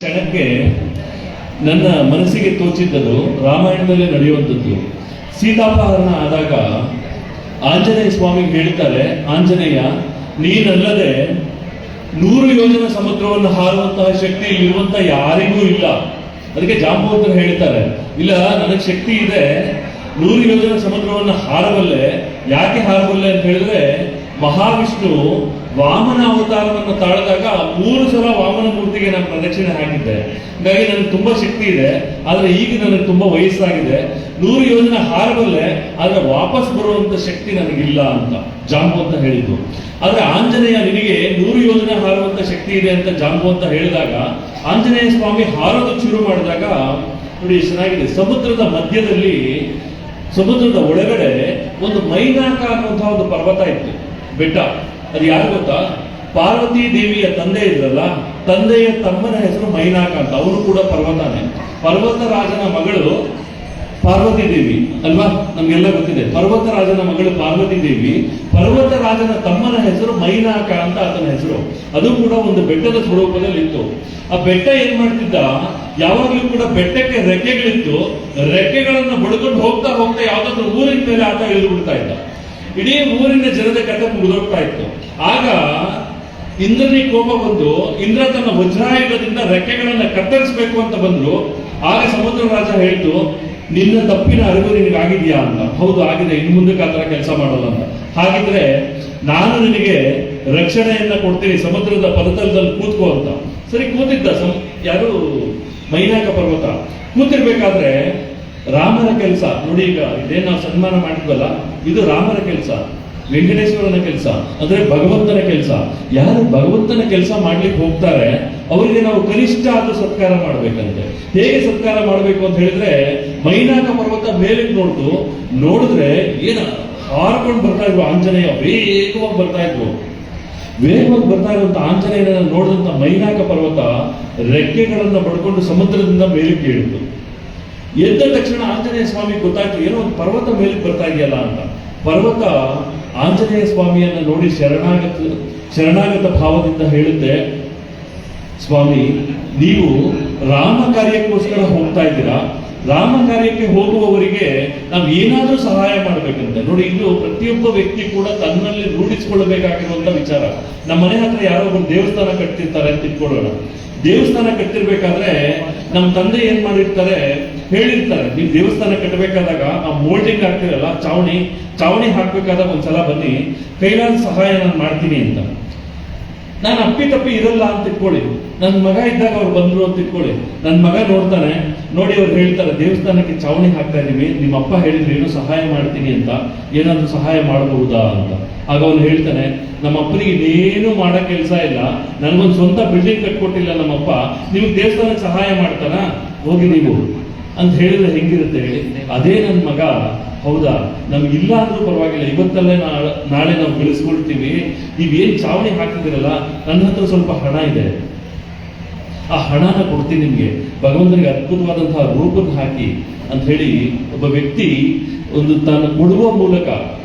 ಕ್ಷಣಕ್ಕೆ ನನ್ನ ಮನಸ್ಸಿಗೆ ತೋಚಿದ್ದದು ರಾಮಾಯಣದಲ್ಲೇ ನಡೆಯುವಂಥದ್ದು. ಸೀತಾಪಹರಣ ಆದಾಗ ಆಂಜನೇಯ ಸ್ವಾಮಿಗೆ ಹೇಳ್ತಾರೆ, ಆಂಜನೇಯ ನೀನಲ್ಲದೆ 100 ಯೋಜನ ಸಮುದ್ರವನ್ನು ಹಾರುವಂತಹ ಶಕ್ತಿ ಇಲ್ಲಿರುವಂತ ಯಾರಿಗೂ ಇಲ್ಲ. ಅದಕ್ಕೆ ಜಾಂಬವಂತರು ಹೇಳ್ತಾರೆ, ಇಲ್ಲ ನನಗೆ ಶಕ್ತಿ ಇದೆ, 100 ಯೋಜನ ಸಮುದ್ರವನ್ನು ಹಾರಬಲ್ಲೆ. ಯಾಕೆ ಹಾರಬಲ್ಲೆ ಅಂತ ಹೇಳಿದ್ರೆ, ಮಹಾವಿಷ್ಣು ವಾಮನ ಅವತಾರವನ್ನು ತಾಳಿದಾಗ 3 ಸಲ ವಾಮನ ಮೂರ್ತಿಗೆ ನಾನು ಪ್ರದಕ್ಷಿಣೆ ಹಾಕಿದ್ದೆ. ಹಾಗಾಗಿ ನನಗೆ ತುಂಬಾ ಶಕ್ತಿ ಇದೆ, ಆದ್ರೆ ಈಗ ನನಗೆ ತುಂಬಾ ವಯಸ್ಸಾಗಿದೆ. 100 ಯೋಜನ ಹಾರಬಲ್ಲೆ, ಆದ್ರೆ ವಾಪಸ್ ಬರುವಂತ ಶಕ್ತಿ ನನಗಿಲ್ಲ ಅಂತ ಜಾಂಬವಂತ ಹೇಳಿದ್ದು. ಆದ್ರೆ ಆಂಜನೇಯ ನಿನಗೆ 100 ಯೋಜನೆ ಹಾರುವಂತ ಶಕ್ತಿ ಇದೆ ಅಂತ ಜಾಂಬವಂತ ಹೇಳಿದಾಗ, ಆಂಜನೇಯ ಸ್ವಾಮಿ ಹಾರೋದು ಶುರು ಮಾಡಿದಾಗ ನೋಡಿ ಚೆನ್ನಾಗಿದೆ. ಸಮುದ್ರದ ಮಧ್ಯದಲ್ಲಿ, ಸಮುದ್ರದ ಒಳಗಡೆ ಒಂದು ಮೈನಾಕ ಅನ್ನುವಂತಹ ಒಂದು ಪರ್ವತ ಇತ್ತು, ಬೆಟ್ಟ. ಅದು ಯಾರು ಗೊತ್ತಾ? ಪಾರ್ವತಿ ದೇವಿಯ ತಂದೆ ಇದ್ರಲ್ಲ, ತಂದೆಯ ತಮ್ಮನ ಹೆಸರು ಮೈನಾಕ ಅಂತ. ಅವನು ಕೂಡ ಪರ್ವತನೇ. ಪರ್ವತರಾಜನ ಮಗಳು ಪಾರ್ವತಿ ದೇವಿ ಅಲ್ವಾ, ನಮ್ಗೆಲ್ಲ ಗೊತ್ತಿದೆ. ಪರ್ವತರಾಜನ ಮಗಳು ಪಾರ್ವತಿ ದೇವಿ, ಪರ್ವತರಾಜನ ತಮ್ಮನ ಹೆಸರು ಮೈನಾಕ ಅಂತ ಆತನ ಹೆಸರು. ಅದು ಕೂಡ ಒಂದು ಬೆಟ್ಟದ ಸ್ವರೂಪದಲ್ಲಿ ಇತ್ತು. ಆ ಬೆಟ್ಟ ಏನ್ ಮಾಡ್ತಿದ್ದ, ಯಾವಾಗ್ಲೂ ಕೂಡ ಬೆಟ್ಟಕ್ಕೆ ರೆಕ್ಕೆಗಳಿತ್ತು. ರೆಕ್ಕೆಗಳನ್ನ ಬಡ್ಕೊಂಡು ಹೋಗ್ತಾ ಹೋಗ್ತಾ ಯಾವ್ದಾದ್ರು ಊರಿನ ಮೇಲೆ ಆತ ಇಳಿದು ಬಿಡ್ತಾ ಇದ್ದ. ಇಡೀ ಊರಿನ ಜನದ ಕಥೆ ಮುಗಿದೋಗ್ತಾ ಇತ್ತು. ಆಗ ಇಂದ್ರನಿಗೆ ಕೋಪ ಬಂದು, ಇಂದ್ರ ತನ್ನ ವಜ್ರಾಯುಧದಿಂದ ರೆಕ್ಕೆಗಳನ್ನ ಕತ್ತರಿಸಬೇಕು ಅಂತ ಬಂದ್ರು. ಆಗ ಸಮುದ್ರ ರಾಜ ಹೇಳ್ತು, ನಿನ್ನ ತಪ್ಪಿನ ಅರಿವು ನಿನಗಾಗಿದೆಯಾ ಅಂತ. ಹೌದು ಆಗಿದೆ, ಇನ್ನು ಮುಂದಕ್ಕೆ ಆ ತರ ಕೆಲಸ ಮಾಡಲ್ಲ ಅಂತ. ಹಾಗಿದ್ರೆ ನಾನು ನಿನಗೆ ರಕ್ಷಣೆಯನ್ನ ಕೊಡ್ತೀನಿ, ಸಮುದ್ರದ ಪದತಲದಲ್ಲಿ ಕೂತ್ಕೋ ಅಂತ. ಸರಿ ಕೂತಿದ್ದ ಯಾರು ಮೈನಾಕ ಪರ್ವತ. ಕೂತಿರ್ಬೇಕಾದ್ರೆ ರಾಮನ ಕೆಲಸ ನೋಡಿ, ಈಗ ಇದೇನು ನಾವು ಸನ್ಮಾನ ಮಾಡಿದ್ವಲ್ಲ, ಇದು ರಾಮನ ಕೆಲಸ, ವೆಂಕಟೇಶ್ವರನ ಕೆಲಸ, ಅಂದ್ರೆ ಭಗವಂತನ ಕೆಲಸ. ಯಾರು ಭಗವಂತನ ಕೆಲಸ ಮಾಡ್ಲಿಕ್ಕೆ ಹೋಗ್ತಾರೆ ಅವರಿಗೆ ನಾವು ಕನಿಷ್ಠ ಆದ ಸತ್ಕಾರ ಮಾಡ್ಬೇಕಂತೆ. ಹೇಗೆ ಸತ್ಕಾರ ಮಾಡ್ಬೇಕು ಅಂತ ಹೇಳಿದ್ರೆ, ಮೈನಾಕ ಪರ್ವತ ಮೇಲೆ ನೋಡಿದ್ರೆ ಏನ ಹಾರ್ಕೊಂಡು ಬರ್ತಾ ಇದ್ರು ಆಂಜನೇಯ, ವೇಗವಾಗಿ ಬರ್ತಾ ಇದ್ರು. ವೇಗವಾಗಿ ಬರ್ತಾ ಇರುವಂತ ಆಂಜನೇಯನ ನೋಡಿದಂತ ಮೈನಾಕ ಪರ್ವತ ರೆಕ್ಕೆಗಳನ್ನ ಪಡ್ಕೊಂಡು ಸಮುದ್ರದಿಂದ ಮೇಲಕ್ಕೆ ಇಳಿತು. ಎದ್ದ ತಕ್ಷಣ ಆಂಜನೇಯ ಸ್ವಾಮಿ ಗೊತ್ತಾಯ್ತು, ಏನೋ ಒಂದು ಪರ್ವತ ಮೇಲಕ್ಕೆ ಬರ್ತಾ ಇದೆಯಲ್ಲ ಅಂತ. ಪರ್ವತ ಆಂಜನೇಯ ಸ್ವಾಮಿಯನ್ನ ನೋಡಿ ಶರಣಾಗತ ಭಾವದಿಂದ ಹೇಳುತ್ತೆ, ಸ್ವಾಮಿ ನೀವು ರಾಮ ಕಾರ್ಯಕ್ಕೋಸ್ಕರ ಹೋಗ್ತಾ ಇದ್ದೀರಾ, ರಾಮ ಕಾರ್ಯಕ್ಕೆ ಹೋಗುವವರಿಗೆ ನಾವು ಏನಾದ್ರೂ ಸಹಾಯ ಮಾಡ್ಬೇಕಂತೆ. ನೋಡಿ, ಇದು ಪ್ರತಿಯೊಬ್ಬ ವ್ಯಕ್ತಿ ಕೂಡ ತನ್ನಲ್ಲಿ ರೂಢಿಸಿಕೊಳ್ಳಬೇಕಾಗಿರುವಂತ ವಿಚಾರ. ನಮ್ಮ ಮನೆ ಹತ್ರ ಯಾರೋ ಒಂದು ದೇವಸ್ಥಾನ ಕಟ್ತಿರ್ತಾರೆ ಅಂತ ಇಟ್ಕೊಳ್ಳೋಣ. ದೇವಸ್ಥಾನ ಕಟ್ಟಿರ್ಬೇಕಾದ್ರೆ ನಮ್ಮ ತಂದೆ ಏನ್ ಮಾಡಿರ್ತಾರೆ, ಹೇಳಿರ್ತಾರೆ, ನೀವು ದೇವಸ್ಥಾನ ಕಟ್ಟಬೇಕಾದಾಗ ಆ ಮೋಲ್ಡಿಂಗ್ ಆಗ್ತಿರಲ್ಲ, ಚಾವಣಿ ಹಾಕ್ಬೇಕಾದಾಗ ಒಂದ್ಸಲ ಬನ್ನಿ, ಕೈಲಾದ ಸಹಾಯ ನಾನು ಮಾಡ್ತೀನಿ ಅಂತ. ನಾನು ಅಪ್ಪಿ ಇರಲ್ಲ ಅಂತ ಇಟ್ಕೊಳ್ಳಿ, ನನ್ನ ಮಗ ಇದ್ದಾಗ ಅವ್ರು ಬಂದ್ರು ಅಂತ ಇಟ್ಕೊಳ್ಳಿ. ನನ್ನ ಮಗ ನೋಡ್ತಾನೆ, ನೋಡಿ ಅವ್ರು ಹೇಳ್ತಾರೆ, ದೇವಸ್ಥಾನಕ್ಕೆ ಚಾವಣಿ ಹಾಕ್ತಾ ಇದೀವಿ, ನಿಮ್ಮ ಅಪ್ಪ ಹೇಳಿದ್ರು ಏನೋ ಸಹಾಯ ಮಾಡ್ತೀನಿ ಅಂತ, ಏನಾದ್ರೂ ಸಹಾಯ ಮಾಡಬಹುದಾ ಅಂತ. ಆಗ ಅವನು ಹೇಳ್ತಾನೆ, ನಮ್ಮ ಅಪ್ಪನಿಗೆ ಇನ್ನೇನು ಮಾಡೋ ಕೆಲಸ ಇಲ್ಲ, ನನ್ಗೊಂದು ಸ್ವಂತ ಬಿಲ್ಡಿಂಗ್ ಕಟ್ಕೊಟ್ಟಿಲ್ಲ ನಮ್ಮಪ್ಪ, ನಿಮ್ಗೆ ದೇವಸ್ಥಾನಕ್ಕೆ ಸಹಾಯ ಮಾಡ್ತಾನ, ಹೋಗಿ ನೀವು ಅಂತ ಹೇಳಿದ್ರೆ ಹೆಂಗಿರುತ್ತೆ ಹೇಳಿ. ಅದೇ ನನ್ನ ಮಗ, ಹೌದಾ ನಮ್ಗೆ ಇಲ್ಲ ಅಂದ್ರೂ ಪರವಾಗಿಲ್ಲ, ಇವತ್ತಲ್ಲೇ ನಾಳೆ ನಾವು ಬೆಳೆಸ್ಕೊಳ್ತೀವಿ, ನೀವೇನ್ ಚಾವಣಿ ಹಾಕಿದಿರಲ್ಲ, ನನ್ನ ಹತ್ರ ಸ್ವಲ್ಪ ಹಣ ಇದೆ, ಆ ಹಣನ ಕೊಡ್ತೀನಿ ನಿಮ್ಗೆ, ಭಗವಂತನಿಗೆ ಅದ್ಭುತವಾದಂತಹ ರೂಪಕ್ಕೆ ಹಾಕಿ ಅಂತ ಹೇಳಿ ಒಬ್ಬ ವ್ಯಕ್ತಿ ಒಂದು ತಾನು ಕೊಡುವ ಮೂಲಕ,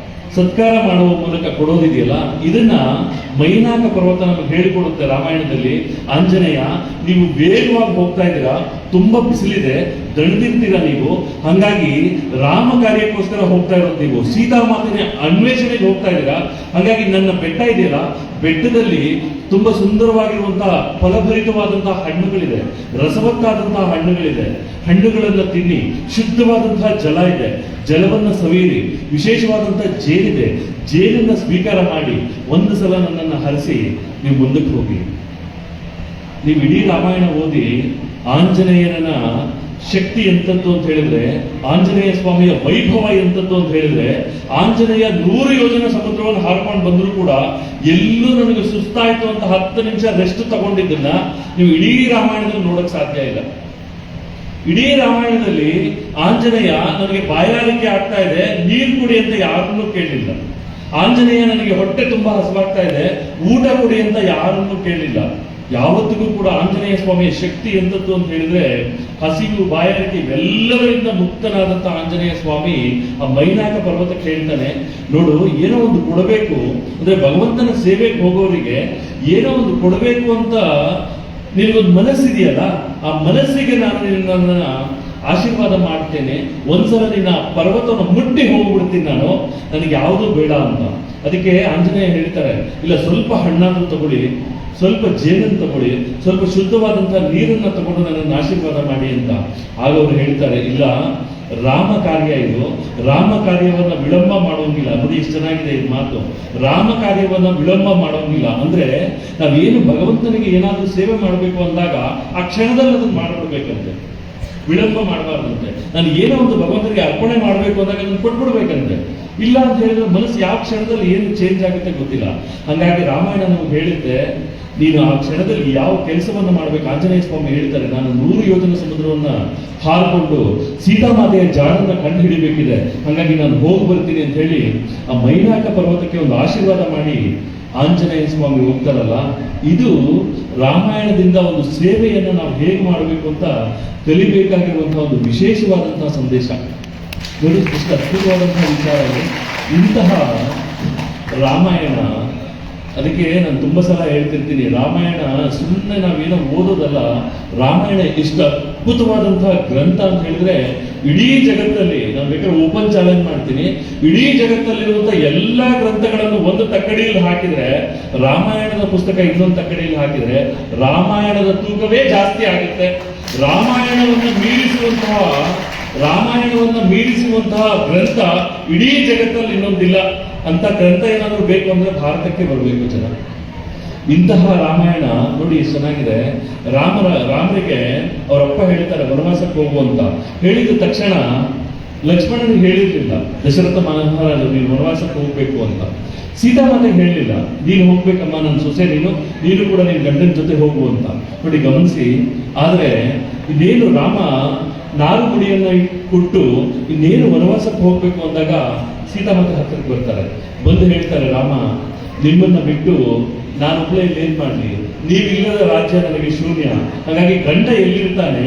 ಸತ್ಕಾರ ಮಾಡುವ ಮೂಲಕ ಕೊಡೋದಿದೆಯಲ್ಲ, ಇದನ್ನ ಮೈನಾಕ ಪರ್ವತ ನಮಗೆ ಹೇಳಿಕೊಡುತ್ತೆ ರಾಮಾಯಣದಲ್ಲಿ. ಆಂಜನೇಯ, ನೀವು ವೇಗವಾಗಿ ಹೋಗ್ತಾ ಇದ್ದೀರಾ, ತುಂಬಾ ಬಿಸಿಲಿದೆ, ದಣಿದಿರ್ತೀರಾ ನೀವು, ಹಂಗಾಗಿ ರಾಮ ಕಾರ್ಯಕ್ಕೋಸ್ಕರ ಹೋಗ್ತಾ ಇರೋದು ನೀವು, ಸೀತಾಮಾತನ ಅನ್ವೇಷಣೆಗೆ ಹೋಗ್ತಾ ಇದ್ದೀರಾ. ಹಾಗಾಗಿ ನನ್ನ ಬೆಟ್ಟ ಇದೆಯಲ್ಲ, ಬೆಟ್ಟದಲ್ಲಿ ತುಂಬಾ ಸುಂದರವಾಗಿರುವಂತಹ ಫಲಭರಿತವಾದಂತಹ ಹಣ್ಣುಗಳಿದೆ, ರಸವತ್ತಾದಂತಹ ಹಣ್ಣುಗಳಿದೆ, ಹಣ್ಣುಗಳನ್ನ ತಿನ್ನಿ. ಶುದ್ಧವಾದಂತಹ ಜಲ ಇದೆ, ಜಲವನ್ನ ಸವಿಯಿರಿ. ವಿಶೇಷವಾದಂತಹ ಜೇನಿದೆ, ಜೇನನ್ನ ಸ್ವೀಕಾರ ಮಾಡಿ ಒಂದು ಸಲ ನನ್ನನ್ನು ಹರಿಸಿ ನೀವು ಮುಂದಕ್ಕೆ ಹೋಗಿ. ನೀವು ಇಡೀ ರಾಮಾಯಣ ಓದಿ, ಆಂಜನೇಯನ ಶಕ್ತಿ ಎಂತದ್ದು ಅಂತ ಹೇಳಿದ್ರೆ, ಆಂಜನೇಯ ಸ್ವಾಮಿಯ ವೈಭವ ಎಂತದ್ದು ಅಂತ ಹೇಳಿದ್ರೆ, ಆಂಜನೇಯ 100 ಯೋಜನ ಸಮುದ್ರವನ್ನು ಹಾರ್ಕೊಂಡು ಬಂದ್ರು ಕೂಡ ಎಲ್ಲೂ ನನಗೆ ಸುಸ್ತಾಯ್ತು ಅಂತ 10 ನಿಮಿಷ ರೆಸ್ಟ್ ತಗೊಂಡಿದ್ದನ್ನ ನೀವು ಇಡೀ ರಾಮಾಯಣದಲ್ಲಿ ನೋಡಕ್ ಸಾಧ್ಯ ಇಲ್ಲ. ಇಡೀ ರಾಮಾಯಣದಲ್ಲಿ ಆಂಜನೇಯ ನನಗೆ ಬಾಯಾರಿಕೆ ಆಗ್ತಾ ಇದೆ, ನೀರು ಕುಡಿ ಅಂತ ಯಾರನ್ನೂ ಕೇಳಲಿಲ್ಲ. ಆಂಜನೇಯ ನನಗೆ ಹೊಟ್ಟೆ ತುಂಬಾ ಹಸುವಾಗ್ತಾ ಇದೆ, ಊಟ ಕೊಡಿ ಅಂತ ಯಾರನ್ನೂ ಕೇಳಲಿಲ್ಲ. ಯಾವತ್ತಿಗೂ ಕೂಡ ಆಂಜನೇಯ ಸ್ವಾಮಿಯ ಶಕ್ತಿ ಎಂತದ್ದು ಅಂತ ಹೇಳಿದ್ರೆ, ಹಸಿವು ಬಾಯಾರಿಕೆ ಇವೆಲ್ಲವರಿಂದ ಮುಕ್ತನಾದಂತಹ ಆಂಜನೇಯ ಸ್ವಾಮಿ ಆ ಮೈನಾಕ ಪರ್ವತಕ್ಕೆ ಹೇಳ್ತಾನೆ, ನೋಡು ಏನೋ ಒಂದು ಕೊಡಬೇಕು ಅಂದ್ರೆ, ಭಗವಂತನ ಸೇವೆಗೆ ಹೋಗೋರಿಗೆ ಏನೋ ಒಂದು ಕೊಡಬೇಕು ಅಂತ ನಿನಗೊಂದು ಮನಸ್ಸಿದೆಯಲ್ಲ, ಆ ಮನಸ್ಸಿಗೆ ನಾನು ನಿನ್ನನ್ನ ಆಶೀರ್ವಾದ ಮಾಡ್ತೇನೆ, ಒಂದ್ಸಲ ನಿನ್ನ ಪರ್ವತವನ್ನು ಮುಟ್ಟಿ ಹೋಗ್ಬಿಡ್ತೀನಿ ನಾನು, ನನಗೆ ಯಾವುದೂ ಬೇಡ ಅಂತ. ಅದಕ್ಕೆ ಆಂಜನೇಯ ಹೇಳ್ತಾರೆ, ಇಲ್ಲ ಸ್ವಲ್ಪ ಹಣ್ಣಾದ್ರೂ ತಗೊಳ್ಳಿ, ಸ್ವಲ್ಪ ಜೇನನ್ನು ತಗೊಳ್ಳಿ, ಸ್ವಲ್ಪ ಶುದ್ಧವಾದಂತಹ ನೀರನ್ನ ತಗೊಂಡು ನನ್ನನ್ನು ಆಶೀರ್ವಾದ ಮಾಡಿ ಅಂತ. ಆಗ ಅವರು ಹೇಳ್ತಾರೆ, ಇಲ್ಲ, ರಾಮ ಕಾರ್ಯ ಇದು, ರಾಮ ಕಾರ್ಯವನ್ನ ವಿಳಂಬ ಮಾಡೋಂಗಿಲ್ಲ. ನೋಡಿ ಎಷ್ಟು ಚೆನ್ನಾಗಿದೆ ಈ ಮಾತು, ರಾಮ ಕಾರ್ಯವನ್ನ ವಿಳಂಬ ಮಾಡೋಂಗಿಲ್ಲ. ಅಂದ್ರೆ ನಾವೇನು ಭಗವಂತನಿಗೆ ಏನಾದ್ರೂ ಸೇವೆ ಮಾಡಬೇಕು ಅಂದಾಗ ಆ ಕ್ಷಣದಲ್ಲಿ ಅದನ್ನ ಮಾಡ್ಬಿಡ್ಬೇಕಂತೆ, ವಿಳಂಬ ಮಾಡಬಾರ್ದಂತೆ. ನಾನು ಏನೋ ಒಂದು ಭಗವಂತನಿಗೆ ಅರ್ಪಣೆ ಮಾಡಬೇಕು ಅಂದಾಗ ಅದನ್ನು ಕೊಟ್ಬಿಡ್ಬೇಕಂತೆ. ಇಲ್ಲ ಅಂತ ಹೇಳಿದ್ರೆ ಮನಸ್ಸು ಯಾವ ಕ್ಷಣದಲ್ಲಿ ಏನು ಚೇಂಜ್ ಆಗುತ್ತೆ ಗೊತ್ತಿಲ್ಲ. ಹಾಗಾಗಿ ರಾಮಾಯಣ ನಮ್ಗೆ ಹೇಳುತ್ತೆ, ನೀನು ಆ ಕ್ಷಣದಲ್ಲಿ ಯಾವ ಕೆಲಸವನ್ನು ಮಾಡ್ಬೇಕು. ಆಂಜನೇಯ ಸ್ವಾಮಿ ಹೇಳ್ತಾರೆ, ನಾನು 100 ಯೋಜನ ಸಮುದ್ರವನ್ನ ಹಾರ್ಕೊಂಡು ಸೀತಾಮಾತೆಯ ಜಾಡನ್ನ ಕಂಡು ಹಿಡಿಬೇಕಿದೆ, ಹಾಗಾಗಿ ನಾನು ಹೋಗಿ ಬರ್ತೀನಿ ಅಂತ ಹೇಳಿ ಆ ಮೈನಾಕ ಪರ್ವತಕ್ಕೆ ಒಂದು ಆಶೀರ್ವಾದ ಮಾಡಿ ಆಂಜನೇಯ ಸ್ವಾಮಿ ಹೋಗ್ತಾರಲ್ಲ, ಇದು ರಾಮಾಯಣದಿಂದ ಒಂದು ಸೇವೆಯನ್ನು ನಾವು ಹೇಗೆ ಮಾಡಬೇಕು ಅಂತ ಕಲಿಬೇಕಾಗಿರುವಂತಹ ಒಂದು ವಿಶೇಷವಾದಂತಹ ಸಂದೇಶ. ನೋಡಿ ಎಷ್ಟು ಅದ್ಭುತವಾದಂತಹ ವಿಚಾರ ಇದೆ ಇಂತಹ ರಾಮಾಯಣ. ಅದಕ್ಕೆ ನಾನು ತುಂಬಾ ಸಲ ಹೇಳ್ತಿರ್ತೀನಿ, ರಾಮಾಯಣ ಸುಮ್ಮನೆ ನಾವೇನೋ ಓದೋದಲ್ಲ, ರಾಮಾಯಣ ಎಷ್ಟು ಅದ್ಭುತವಾದಂತಹ ಗ್ರಂಥ ಅಂತ ಹೇಳಿದ್ರೆ, ಇಡೀ ಜಗತ್ತಲ್ಲಿ ನಾನು ಬೇಕಾದ್ರೆ ಓಪನ್ ಚಾಲೆಂಜ್ ಮಾಡ್ತೀನಿ, ಇಡೀ ಜಗತ್ತಲ್ಲಿರುವಂತಹ ಎಲ್ಲಾ ಗ್ರಂಥಗಳನ್ನು ಒಂದು ತಕ್ಕಡಿಯಲ್ಲಿ ಹಾಕಿದ್ರೆ, ರಾಮಾಯಣದ ಪುಸ್ತಕ ಇನ್ನೊಂದು ತಕ್ಕಡಿಯಲ್ಲಿ ಹಾಕಿದ್ರೆ ರಾಮಾಯಣದ ತೂಕವೇ ಜಾಸ್ತಿ ಆಗುತ್ತೆ. ರಾಮಾಯಣವನ್ನ ಮೀರಿಸುವಂತಹ ಗ್ರಂಥ ಇಡೀ ಜಗತ್ತಲ್ಲಿ ಇನ್ನೊಂದಿಲ್ಲ. ಅಂತ ಗ್ರಂಥ ಏನಾದರೂ ಬೇಕು ಅಂದ್ರೆ ಭಾರತಕ್ಕೆ ಬರಬೇಕು ಜನ. ಇಂತಹ ರಾಮಾಯಣ ನೋಡಿ ಎಷ್ಟು ಚೆನ್ನಾಗಿದೆ. ರಾಮರಿಗೆ ಅವರಪ್ಪ ಹೇಳ್ತಾರೆ ವನವಾಸಕ್ಕೆ ಹೋಗು ಅಂತ. ಹೇಳಿದ ತಕ್ಷಣ ಲಕ್ಷ್ಮಣನಿಗೆ ಹೇಳಿರ್ಲಿಲ್ಲ ದಶರಥ ಮಹಾರಾಜ ನೀನು ವನವಾಸಕ್ಕೆ ಹೋಗ್ಬೇಕು ಅಂತ. ಸೀತಾಮಾತೆಗೆ ಹೇಳಲಿಲ್ಲ, ನೀನು ಹೋಗ್ಬೇಕಮ್ಮ, ನನ್ನ ಸೊಸೆ ನೀನು ಕೂಡ ನಿನ್ನ ಗಂಡನ ಜೊತೆ ಹೋಗು ಅಂತ. ನೋಡಿ ಗಮನಿಸಿ. ಆದ್ರೆ ಇನ್ನೇನು ರಾಮ ನಾರು ಗುಡಿಯನ್ನ ಕೊಟ್ಟು ಇನ್ನೇನು ವನವಾಸಕ್ಕೆ ಹೋಗ್ಬೇಕು ಅಂದಾಗ ಸೀತಾಮಾತೆ ಹತ್ತಿರಕ್ಕೆ ಬರ್ತಾರೆ. ಬಂದು ಹೇಳ್ತಾರೆ, ರಾಮ ನಿಮ್ಮನ್ನ ಬಿಟ್ಟು ನಾನೊಬ್ಬಳೇ ಇಲ್ಲಿ ಏನ್ ಮಾಡ್ಲಿ, ನೀವಿಲ್ಲದ ರಾಜ್ಯ ನನಗೆ ಶೂನ್ಯ. ಹಾಗಾಗಿ ಗಂಡ ಎಲ್ಲಿರ್ತಾನೆ,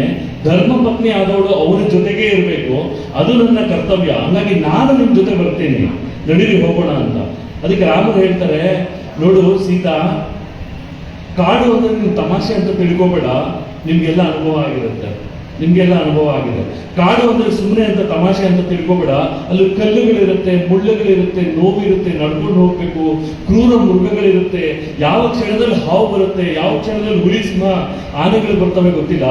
ಧರ್ಮ ಪತ್ನಿ ಆದವಳು ಅವರ ಜೊತೆಗೇ ಇರಬೇಕು, ಅದು ನನ್ನ ಕರ್ತವ್ಯ. ಹಾಗಾಗಿ ನಾನು ನಿಮ್ ಜೊತೆ ಬರ್ತೇನೆ, ನಡೀರಿ ಹೋಗೋಣ ಅಂತ. ಅದಕ್ಕೆ ರಾಮರು ಹೇಳ್ತಾರೆ, ನೋಡು ಸೀತಾ, ಕಾಡು ಅಂದ್ರೆ ನೀವು ತಮಾಷೆ ಅಂತ ತಿಳ್ಕೋಬೇಡ, ನಿಮ್ಗೆಲ್ಲ ಅನುಭವ ಆಗಿರುತ್ತೆ, ನಿಮ್ಗೆಲ್ಲ ಅನುಭವ ಆಗಿದೆ. ಕಾಡು ಅಂದ್ರೆ ಸುಮ್ಮನೆ ಅಂತ ತಮಾಷೆ ಅಂತ ತಿಳ್ಕೊಬೇಡ, ಅಲ್ಲಿ ಕಲ್ಲುಗಳಿರುತ್ತೆ, ಮುಳ್ಳುಗಳಿರುತ್ತೆ, ನೋವಿರುತ್ತೆ, ನಡ್ಕೊಂಡು ಹೋಗ್ಬೇಕು, ಕ್ರೂರ ಮೃಗಗಳಿರುತ್ತೆ, ಯಾವ ಕ್ಷಣದಲ್ಲಿ ಹಾವು ಬರುತ್ತೆ, ಯಾವ ಕ್ಷಣದಲ್ಲಿ ಹುಲಿ ಸಿಂಹ ಆನೆಗಳು ಬರ್ತವೆ ಗೊತ್ತಿಲ್ಲ.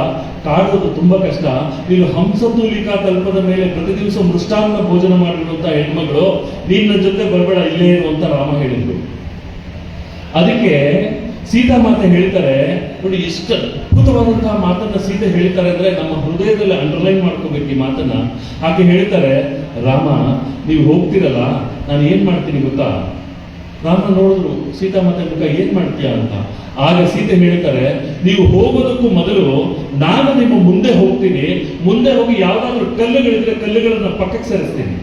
ಕಾಡೋದು ತುಂಬಾ ಕಷ್ಟ. ನೀನು ಹಂಸತೂಲಿಕಾ ತಲ್ಪದ ಮೇಲೆ ಪ್ರತಿ ದಿವಸ ಮೃಷ್ಟಾನ್ನ ಭೋಜನ ಮಾಡಿರುವಂತ ಹೆಣ್ಮಗಳು, ನೀನ್ ನನ್ನ ಜೊತೆ ಬರಬೇಡ, ಇಲ್ಲೇ ಇರು ಅಂತ ರಾಮ ಹೇಳಿದ್ರು. ಅದಕ್ಕೆ ಸೀತಾಮಾತೆ ಹೇಳ್ತಾರೆ, ನೋಡಿ ಎಷ್ಟು ಅದ್ಭುತವಾದಂತಹ ಮಾತನ್ನ ಸೀತೆ ಹೇಳ್ತಾರೆ ಅಂದ್ರೆ ನಮ್ಮ ಹೃದಯದಲ್ಲಿ ಅಂಡರ್ಲೈನ್ ಮಾಡ್ಕೋಬೇಕು ಈ ಮಾತನ್ನ. ಹಾಗೆ ಹೇಳ್ತಾರೆ, ರಾಮ ನೀವು ಹೋಗ್ತಿರಲ್ಲ, ನಾನು ಏನ್ ಮಾಡ್ತೀನಿ ಗೊತ್ತಾ. ರಾಮ ನೋಡಿದ್ರು ಸೀತಾಮಾತೆ ಮುಖ, ಏನ್ ಮಾಡ್ತೀಯಾ ಅಂತ. ಆಗ ಸೀತೆ ಹೇಳ್ತಾರೆ, ನೀವು ಹೋಗೋದಕ್ಕೂ ಮೊದಲು ನಾನು ನಿಮ್ಮ ಮುಂದೆ ಹೋಗ್ತೀನಿ, ಮುಂದೆ ಹೋಗಿ ಯಾವ್ದಾದ್ರು ಕಲ್ಲುಗಳಿದ್ರೆ ಕಲ್ಲುಗಳನ್ನ ಪಕ್ಕಕ್ಕೆ ಸರಿಸ್ತೀನಿ,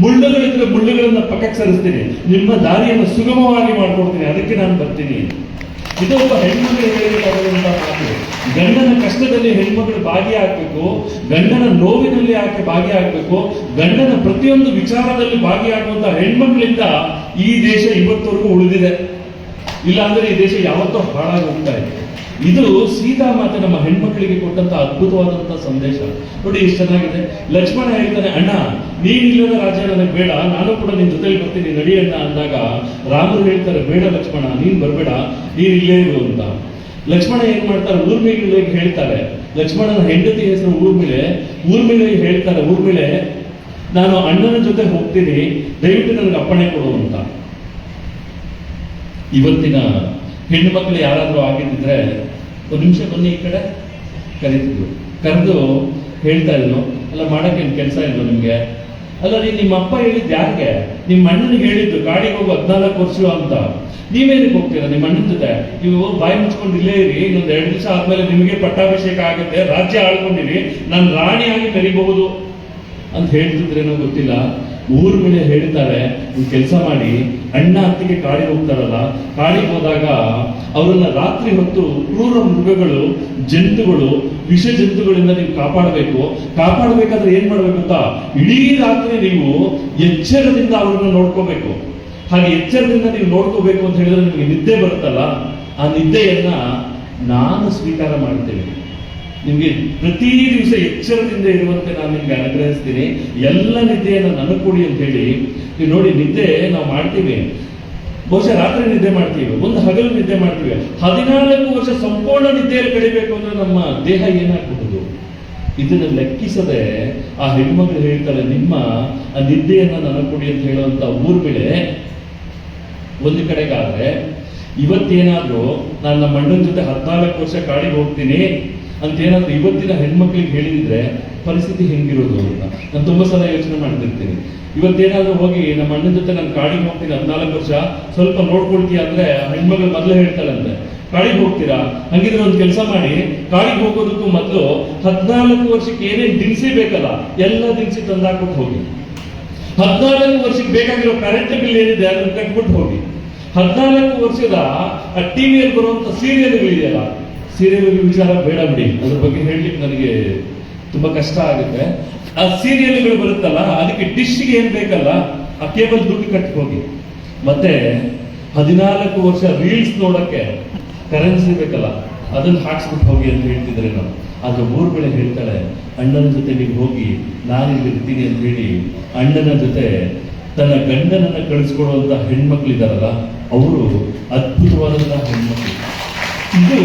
ಮುಳ್ಳುಗಳಿದ್ರೆ ಮುಳ್ಳುಗಳನ್ನ ಪಕ್ಕಕ್ಕೆ ಸರಿಸ್ತೀನಿ, ನಿಮ್ಮ ದಾರಿಯನ್ನು ಸುಗಮವಾಗಿ ಮಾಡ್ಕೊಡ್ತೀನಿ, ಅದಕ್ಕೆ ನಾನು ಬರ್ತೀನಿ. ಇದು ಒಬ್ಬ ಹೆಣ್ಮಗಳು ಹೇಳಬೇಕಾದಂತಹ ಮಾತು. ಗಂಡನ ಕಷ್ಟದಲ್ಲಿ ಹೆಣ್ಮಗಳು ಭಾಗಿಯಾಗಬೇಕು, ಗಂಡನ ನೋವಿನಲ್ಲಿ ಆಕೆ ಭಾಗಿಯಾಗಬೇಕು, ಗಂಡನ ಪ್ರತಿಯೊಂದು ವಿಚಾರದಲ್ಲಿ ಭಾಗಿಯಾಗುವಂತಹ ಹೆಣ್ಮಕ್ಳಿಂದ ಈ ದೇಶ ಇವತ್ತವರೆಗೂ ಉಳಿದಿದೆ. ಇಲ್ಲಾಂದ್ರೆ ಈ ದೇಶ ಯಾವತ್ತೂ ಹಾಳಾಗಿ ಹೋಗ್ತಾ ಇದೆ. ಇದು ಸೀತಾಮಾತೆ ನಮ್ಮ ಹೆಣ್ಮಕ್ಳಿಗೆ ಕೊಟ್ಟಂತಹ ಅದ್ಭುತವಾದಂತಹ ಸಂದೇಶ. ನೋಡಿ ಎಷ್ಟು ಚೆನ್ನಾಗಿದೆ. ಲಕ್ಷ್ಮಣ ಹೇಳ್ತಾನೆ, ಅಣ್ಣ ನೀನಿಲ್ಲದ ರಾಜ್ಯ ನನಗೆ ಬೇಡ, ನಾನು ಕೂಡ ನಿನ್ ಜೊತೆಲಿ ಬರ್ತೀನಿ, ನಡಿ ಅಣ್ಣ ಅಂದಾಗ ರಾಮರು ಹೇಳ್ತಾರೆ, ಬೇಡ ಲಕ್ಷ್ಮಣ, ನೀನ್ ಬರ್ಬೇಡ, ನೀನ್ ಇಲ್ಲೇ ಇರು ಅಂತ. ಲಕ್ಷ್ಮಣ ಏನ್ ಮಾಡ್ತಾರೆ, ಊರ್ಮಿಳೆಗೆ ಹೇಳ್ತಾರೆ. ಲಕ್ಷ್ಮಣನ ಹೆಂಡತಿ ಹೆಸರು ಊರ್ಮಿಳೆಗೆ ಹೇಳ್ತಾರೆ, ಊರ್ಮಿಳೆ ನಾನು ಅಣ್ಣನ ಜೊತೆ ಹೋಗ್ತೀನಿ, ದಯವಿಟ್ಟು ನನಗೆ ಅಪ್ಪಣೆ ಕೊಡು ಅಂತ. ಇವತ್ತಿನ ಹೆಣ್ಣು ಮಕ್ಕಳು ಯಾರಾದ್ರೂ ಆಗಿದ್ದಿದ್ರೆ ಒಂದು ನಿಮಿಷ ಬನ್ನಿ ಈ ಕಡೆ ಕರೀತಿದ್ರು. ಕರೆದು ಹೇಳ್ತಾ ಇದ್ರು, ಅಲ್ಲ ಮಾಡಕ್ಕೆ ಕೆಲಸ ಇಲ್ವ ನಿಮ್ಗೆ? ಅಲ್ಲ ರೀ, ನಿಮ್ಮ ಅಪ್ಪ ಹೇಳಿದ್ದು ಯಾರಿಗೆ? ನಿಮ್ಮ ಅಣ್ಣನಿಗೆ ಹೇಳಿದ್ದು ಗಾಡಿಗೆ ಹೋಗು 14 ವರ್ಷ ಅಂತ. ನೀವೇನಕ್ಕೆ ಹೋಗ್ತೀರಾ ನಿಮ್ಮ ಅಣ್ಣನ ಜೊತೆ? ನೀವು ಬಾಯಿ ಮುಚ್ಕೊಂಡು ಇಲ್ಲೇ ಇರಿ, ಇನ್ನೊಂದು 2 ದಿವಸ ಆದ್ಮೇಲೆ ನಿಮಗೆ ಪಟ್ಟಾಭಿಷೇಕ ಆಗುತ್ತೆ, ರಾಜ್ಯ ಆಳ್ಕೊಂಡಿರಿ, ನಾನು ರಾಣಿಯಾಗಿ ಮೆರಿಬಹುದು ಅಂತ ಹೇಳ್ತಿದ್ರೇನೋ ಗೊತ್ತಿಲ್ಲ. ಊರ್ಮಿಳೆ ಹೇಳ್ತಾರೆ, ಒಂದು ಕೆಲಸ ಮಾಡಿ, ಅಣ್ಣ ಅತ್ತಿಗೆ ಕಾಡಿಗೆ ಹೋಗ್ತಾರಲ್ಲ, ಕಾಡಿಗೆ ಹೋದಾಗ ಅವರನ್ನ ರಾತ್ರಿ ಹೊತ್ತು ಕ್ರೂರ ಮೃಗಗಳು, ಜಂತುಗಳು, ವಿಷ ಜಂತುಗಳಿಂದ ನೀವು ಕಾಪಾಡಬೇಕಾದ್ರೆ ಏನ್ ಮಾಡ್ಬೇಕು ಅಂತ, ಇಡೀ ರಾತ್ರಿ ನೀವು ಎಚ್ಚರದಿಂದ ಅವ್ರನ್ನ ನೋಡ್ಕೋಬೇಕು. ಹಾಗೆ ಎಚ್ಚರದಿಂದ ನೀವು ನೋಡ್ಕೋಬೇಕು ಅಂತ ಹೇಳಿದ್ರೆ ನಿಮಗೆ ನಿದ್ದೆ ಬರುತ್ತಲ್ಲ, ಆ ನಿದ್ದೆಯನ್ನ ನಾನು ಸ್ವೀಕಾರ ಮಾಡ್ತೇನೆ. ನಿಮಗೆ ಪ್ರತಿ ದಿವಸ ಎಚ್ಚರದಿಂದ ಇರುವಂತೆ ನಾನು ನಿಮ್ಗೆ ಅನುಗ್ರಹಿಸ್ತೀನಿ. ಎಲ್ಲ ನಿದ್ದೆಯನ್ನು ನನಗೆ ಕೊಡಿ ಅಂತ ಹೇಳಿ. ನೀವು ನೋಡಿ, ನಿದ್ದೆ ನಾವು ಮಾಡ್ತೀವಿ, ಬಹುಶಃ ರಾತ್ರಿ ನಿದ್ದೆ ಮಾಡ್ತೀವಿ, ಒಂದು ಹಗಲು ನಿದ್ದೆ ಮಾಡ್ತೀವಿ. 14 ವರ್ಷ ಸಂಪೂರ್ಣ ನಿದ್ದೆಯಲ್ಲಿ ಕಡಿಬೇಕು ಅಂದ್ರೆ ನಮ್ಮ ದೇಹ ಏನಾಗ್ಬಹುದು? ಇದನ್ನು ಲೆಕ್ಕಿಸದೆ ಆ ಹೆಣ್ಮಗಳು ಹೇಳ್ತಾಳೆ, ನಿಮ್ಮ ಆ ನಿದ್ದೆಯನ್ನ ನನಗೆ ಕೊಡಿ ಅಂತ ಹೇಳುವಂತ ಊರ್ಮಿಳೆ ಒಂದು ಕಡೆಗಾದ್ರೆ, ಇವತ್ತೇನಾದ್ರೂ ನಾನು ನಮ್ಮ ಅಣ್ಣನ ಜೊತೆ 14 ವರ್ಷ ಕಾಡಿಗೆ ಹೋಗ್ತೀನಿ ಅಂತ ಏನಾದ್ರು ಇವತ್ತಿನ ಹೆಣ್ಮಕ್ಳಿಗೆ ಹೇಳಿದ್ರೆ ಪರಿಸ್ಥಿತಿ ಹೆಂಗಿರೋದು ಅಂತ ನಾನು ತುಂಬಾ ಸಲ ಯೋಚನೆ ಮಾಡ್ತಿರ್ತೀನಿ. ಇವತ್ತೇನಾದ್ರೂ ಹೋಗಿ ನಮ್ಮ ಅಣ್ಣನ ಜೊತೆ ನಾನು ಕಾಡಿಗೆ ಹೋಗ್ತೀನಿ 14 ವರ್ಷ, ಸ್ವಲ್ಪ ನೋಡ್ಕೊಳ್ತೀಯ ಅಂದ್ರೆ ಹೆಣ್ಮಗಳು ಮೊದಲೇ ಹೇಳ್ತಾಳಂತೆ, ಕಾಡಿಗೆ ಹೋಗ್ತೀರಾ? ಹಂಗಿದ್ರೆ ಒಂದು ಕೆಲಸ ಮಾಡಿ, ಕಾಡಿಗೆ ಹೋಗೋದಕ್ಕೂ ಮೊದಲು 14 ವರ್ಷಕ್ಕೆ ಏನೇನು ದಿನಸಿ ಬೇಕಲ್ಲ ಎಲ್ಲ ದಿನಸಿ ತಂದಾಕ್ಬಿಟ್ಟು ಹೋಗಿ. 14 ವರ್ಷಕ್ಕೆ ಬೇಕಾಗಿರೋ ಕರೆಂಟ್ ಬಿಲ್ ಏನಿದೆ ಅದನ್ನ ಕಟ್ಬಿಟ್ಟು ಹೋಗಿ. 14 ವರ್ಷದ ಆ ಟಿವಿಯಲ್ಲಿ ಬರುವಂತ ಸೀರಿಯಲ್ಗಳಿದೆಯಲ್ಲ, ಸೀರಿಯಲ್ ವಿಚಾರ ಬೇಡ ಬಿಡಿ, ಅದ್ರ ಬಗ್ಗೆ ಹೇಳ್ಲಿಕ್ಕೆ ನನಗೆ ತುಂಬಾ ಕಷ್ಟ ಆಗುತ್ತೆ. ಆ ಸೀರಿಯಲ್ಗಳು ಬರುತ್ತಲ್ಲ, ಅದಕ್ಕೆ ಡಿಶ್ಗೆ ಏನ್ ಬೇಕಲ್ಲ ಆ ಕೇಬಲ್ ದುಡ್ಡು ಕಟ್ಟಿ ಹೋಗಿ. ಮತ್ತೆ 14 ವರ್ಷ ರೀಲ್ಸ್ ನೋಡಕ್ಕೆ ಕರೆನ್ಸಿ ಬೇಕಲ್ಲ, ಅದನ್ನ ಹಾಕ್ಸ್ಬಿಟ್ಟು ಹೋಗಿ ಅಂತ ಹೇಳ್ತಿದ್ರೆ ನಾವು. ಆದ್ರೆ ಊರ್ಮಿಳೆ ಹೇಳ್ತಾಳೆ, ಅಣ್ಣನ ಜೊತೆ ನೀವು ಹೋಗಿ, ನಾನು ಇಲ್ಲಿ ಇರ್ತೀನಿ ಅಂತ ಹೇಳಿ ಅಣ್ಣನ ಜೊತೆ ತನ್ನ ಗಂಡನನ್ನ ಕಳಿಸ್ಕೊಡುವಂತ ಹೆಣ್ಮಕ್ಳಿದಾರಲ್ಲ, ಅವರು ಅದ್ಭುತವಾದಂತಹ ಹೆಣ್ಮಕ್ಳು. ಇದು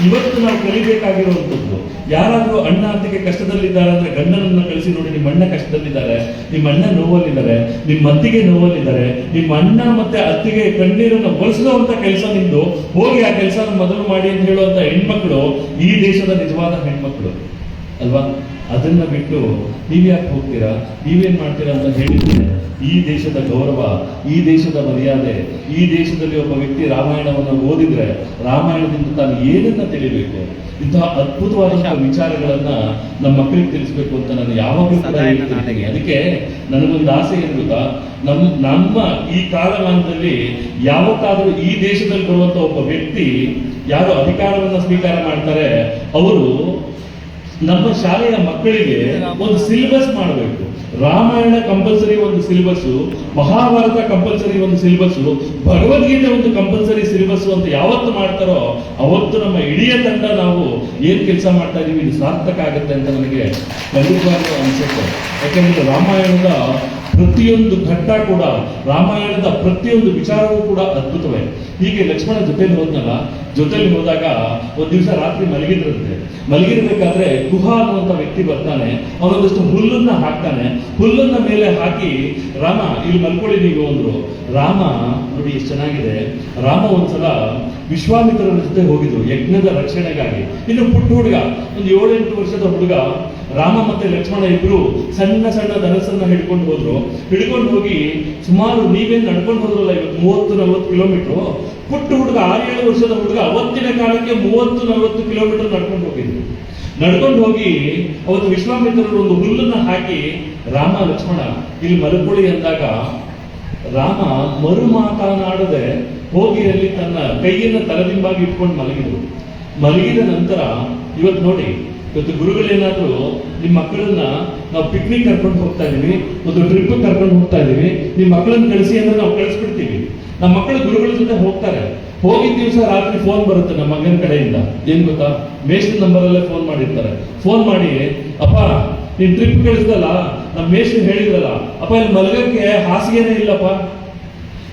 ಇವತ್ತು ನಾವು ಕಲಿಬೇಕಾಗಿರುವಂಥದ್ದು. ಯಾರಾದ್ರೂ ಅಣ್ಣ ಅತ್ತಿಗೆ ಕಷ್ಟದಲ್ಲಿದ್ದಾರೆ ಅಂದ್ರೆ ಗಂಡನನ್ನ ಕಳಿಸಿ ನೋಡಿ, ನಿಮ್ಮ ಅಣ್ಣ ಕಷ್ಟದಲ್ಲಿದ್ದಾರೆ, ನಿಮ್ಮ ಅಣ್ಣ ನೋವಲ್ಲಿದ್ದಾರೆ, ನಿಮ್ಮ ಅತ್ತಿಗೆ ನೋವಲ್ಲಿದ್ದಾರೆ, ನಿಮ್ಮ ಅಣ್ಣ ಮತ್ತೆ ಅತ್ತಿಗೆ ಕಣ್ಣೀರನ್ನು ಒಲಿಸುವಂತ ಕೆಲಸ ನಿಮ್ದು, ಹೋಗಿ ಆ ಕೆಲಸನ ಮೊದಲು ಮಾಡಿ ಅಂತ ಹೇಳುವಂತ ಹೆಣ್ಮಕ್ಳು ಈ ದೇಶದ ನಿಜವಾದ ಹೆಣ್ಮಕ್ಳು ಅಲ್ವಾ? ಅದನ್ನ ಬಿಟ್ಟು ನೀವ್ಯಾಕೆ ಹೋಗ್ತೀರಾ, ನೀವೇನ್ ಮಾಡ್ತೀರಾ ಅಂತ ಹೇಳಿದ್ರೆ, ಈ ದೇಶದ ಗೌರವ, ಈ ದೇಶದ ಮರ್ಯಾದೆ, ಈ ದೇಶದಲ್ಲಿ ಒಬ್ಬ ವ್ಯಕ್ತಿ ರಾಮಾಯಣವನ್ನು ಓದಿದ್ರೆ ರಾಮಾಯಣದಿಂದ ತಾನು ಏನನ್ನ ತಿಳಿಬೇಕು, ಇಂತಹ ಅದ್ಭುತವಾದಂತಹ ವಿಚಾರಗಳನ್ನ ನಮ್ಮ ಮಕ್ಕಳಿಗೆ ತಿಳಿಸ್ಬೇಕು ಅಂತ ನಾನು ಯಾವಾಗಲೂ ಕೂಡ ಹೇಳ್ತೀನಿ. ಅದಕ್ಕೆ ನನಗೊಂದು ಆಸೆ ಏನು ಗೊತ್ತಾ, ನಮ್ಮ ಈ ಕಾಲಮಾನದಲ್ಲಿ ಯಾವತ್ತಾದರೂ ಈ ದೇಶದಲ್ಲಿ ಬರುವಂತ ಒಬ್ಬ ವ್ಯಕ್ತಿ ಯಾರು ಅಧಿಕಾರವನ್ನ ಸ್ವೀಕಾರ ಮಾಡ್ತಾರೆ, ಅವರು ನಮ್ಮ ಶಾಲೆಯ ಮಕ್ಕಳಿಗೆ ಒಂದು ಸಿಲೆಬಸ್ ಮಾಡಬೇಕು. ರಾಮಾಯಣ ಕಂಪಲ್ಸರಿ ಒಂದು ಸಿಲೆಬಸ್, ಮಹಾಭಾರತ ಕಂಪಲ್ಸರಿ ಒಂದು ಸಿಲೆಬಸ್, ಭಗವದ್ಗೀತೆ ಒಂದು ಕಂಪಲ್ಸರಿ ಸಿಲೆಬಸ್ ಅಂತ ಯಾವತ್ತು ಮಾಡ್ತಾರೋ ಅವತ್ತು ನಮ್ಮ ಇಡೀ ತಂಡ ನಾವು ಏನ್ ಕೆಲಸ ಮಾಡ್ತಾ ಇದೀವಿ ಇದು ಸಾರ್ಥಕ ಆಗುತ್ತೆ ಅಂತ ನನಗೆ ಖಂಡಿತವಾಗ್ಲೂ ಅನ್ಸುತ್ತೆ. ಯಾಕಂದ್ರೆ ರಾಮಾಯಣದ ಪ್ರತಿಯೊಂದು ಘಟ್ಟ ಕೂಡ, ರಾಮಾಯಣದ ಪ್ರತಿಯೊಂದು ವಿಚಾರವೂ ಕೂಡ ಅದ್ಭುತವೇ. ಹೀಗೆ ಲಕ್ಷ್ಮಣ ಜೊತೆಲಿ ಹೋದ್ನಲ್ಲ, ಜೊತೆಲಿ ಹೋದಾಗ ಒಂದ್ ದಿವಸ ರಾತ್ರಿ ಮಲಗಿರ್ಬೇಕಾದ್ರೆ ಗುಹ ಅನ್ನುವಂತ ವ್ಯಕ್ತಿ ಬರ್ತಾನೆ, ಅವನೊಂದಷ್ಟು ಹುಲ್ಲನ್ನ ಹಾಕ್ತಾನೆ. ಹುಲ್ಲನ್ನ ಮೇಲೆ ಹಾಕಿ, ರಾಮ ಇಲ್ಲಿ ಮಲ್ಕೊಳ್ಳಿ ನೀವು ಅಂದ್ರು. ರಾಮ ನೋಡಿ ಎಷ್ಟು ಚೆನ್ನಾಗಿದೆ. ರಾಮ ಒಂದ್ಸಲ ವಿಶ್ವಾಮಿತ್ರರ ಜೊತೆ ಹೋಗಿದ್ರು ಯಜ್ಞದ ರಕ್ಷಣೆಗಾಗಿ. ಇನ್ನು ಪುಟ್ಟ ಹುಡುಗ, ಒಂದು 7-8 ವರ್ಷದ ಹುಡುಗ. ರಾಮ ಮತ್ತೆ ಲಕ್ಷ್ಮಣ ಇಬ್ರು ಸಣ್ಣ ಸಣ್ಣ ಧನಸ್ಸನ್ನ ಹಿಡ್ಕೊಂಡು ಹೋಗಿ ಸುಮಾರು ನೀವೇನ್ ನಡ್ಕೊಂಡು ಹೋದ್ರಲ್ಲ ಇವತ್ತು 30-40 ಕಿಲೋಮೀಟರ್. ಪುಟ್ಟ ಹುಡುಗ 6-7 ವರ್ಷದ ಹುಡುಗ ಅವತ್ತಿನ ಕಾಲಕ್ಕೆ 30-40 ಕಿಲೋಮೀಟರ್ ನಡ್ಕೊಂಡು ಹೋಗಿ ಅವತ್ತು ವಿಶ್ವಾಮಿತ್ರರು ಒಂದು ಹುಲ್ಲನ್ನ ಹಾಕಿ, ರಾಮ ಲಕ್ಷ್ಮಣ ಇಲ್ಲಿ ಮಲ್ಕೊಳ್ಳಿ ಅಂದಾಗ ರಾಮ ಮರು ಮಾತನಾಡದೆ ಹೋಗಿ ಅಲ್ಲಿ ತನ್ನ ಕೈಯನ್ನ ತಲೆದಿಂಬಾಗಿ ಇಟ್ಕೊಂಡು ಮಲಗಿದ ನಂತರ ಇವತ್ತು ನೋಡಿ, ಇವತ್ತು ಗುರುಗಳೇನಾದ್ರೂ ನಿಮ್ಮ ಮಕ್ಕಳನ್ನ ನಾವು ಪಿಕ್ನಿಕ್ ಕರ್ಕೊಂಡು ಹೋಗ್ತಾ ಇದೀವಿ, ಒಂದು ಟ್ರಿಪ್ ಕರ್ಕೊಂಡು ಹೋಗ್ತಾ ಇದೀವಿ, ನಿಮ್ಮ ಮಕ್ಕಳನ್ನ ಕಳಿಸಿ ಅಂದ್ರೆ ನಾವು ಕಳಿಸ್ಬಿಡ್ತೀವಿ. ನಮ್ಮ ಮಕ್ಕಳು ಗುರುಗಳ ಜೊತೆ ಹೋಗ್ತಾರೆ. ಹೋಗಿದ ದಿವಸ ರಾತ್ರಿ ಫೋನ್ ಬರುತ್ತೆ ನಮ್ಮ ಮಗನ ಕಡೆಯಿಂದ. ಏನ್ ಗೊತ್ತಾ, ಮೇಷ್ಟ್ರ ನಂಬರಲ್ಲೇ ಫೋನ್ ಮಾಡಿರ್ತಾರೆ. ಫೋನ್ ಮಾಡಿ, ಅಪ್ಪ ನೀನ್ ಟ್ರಿಪ್ ಕಳಿಸ್ದಲ್ಲ, ನಮ್ಮ ಮೇಷ್ಟ್ರು ಹೇಳಿದ್ರಲ್ಲ, ಅಪ್ಪ ಇಲ್ಲಿ ಮಲಗಕ್ಕೆ ಹಾಸಿಗೆನೇ ಇಲ್ಲಪ್ಪ,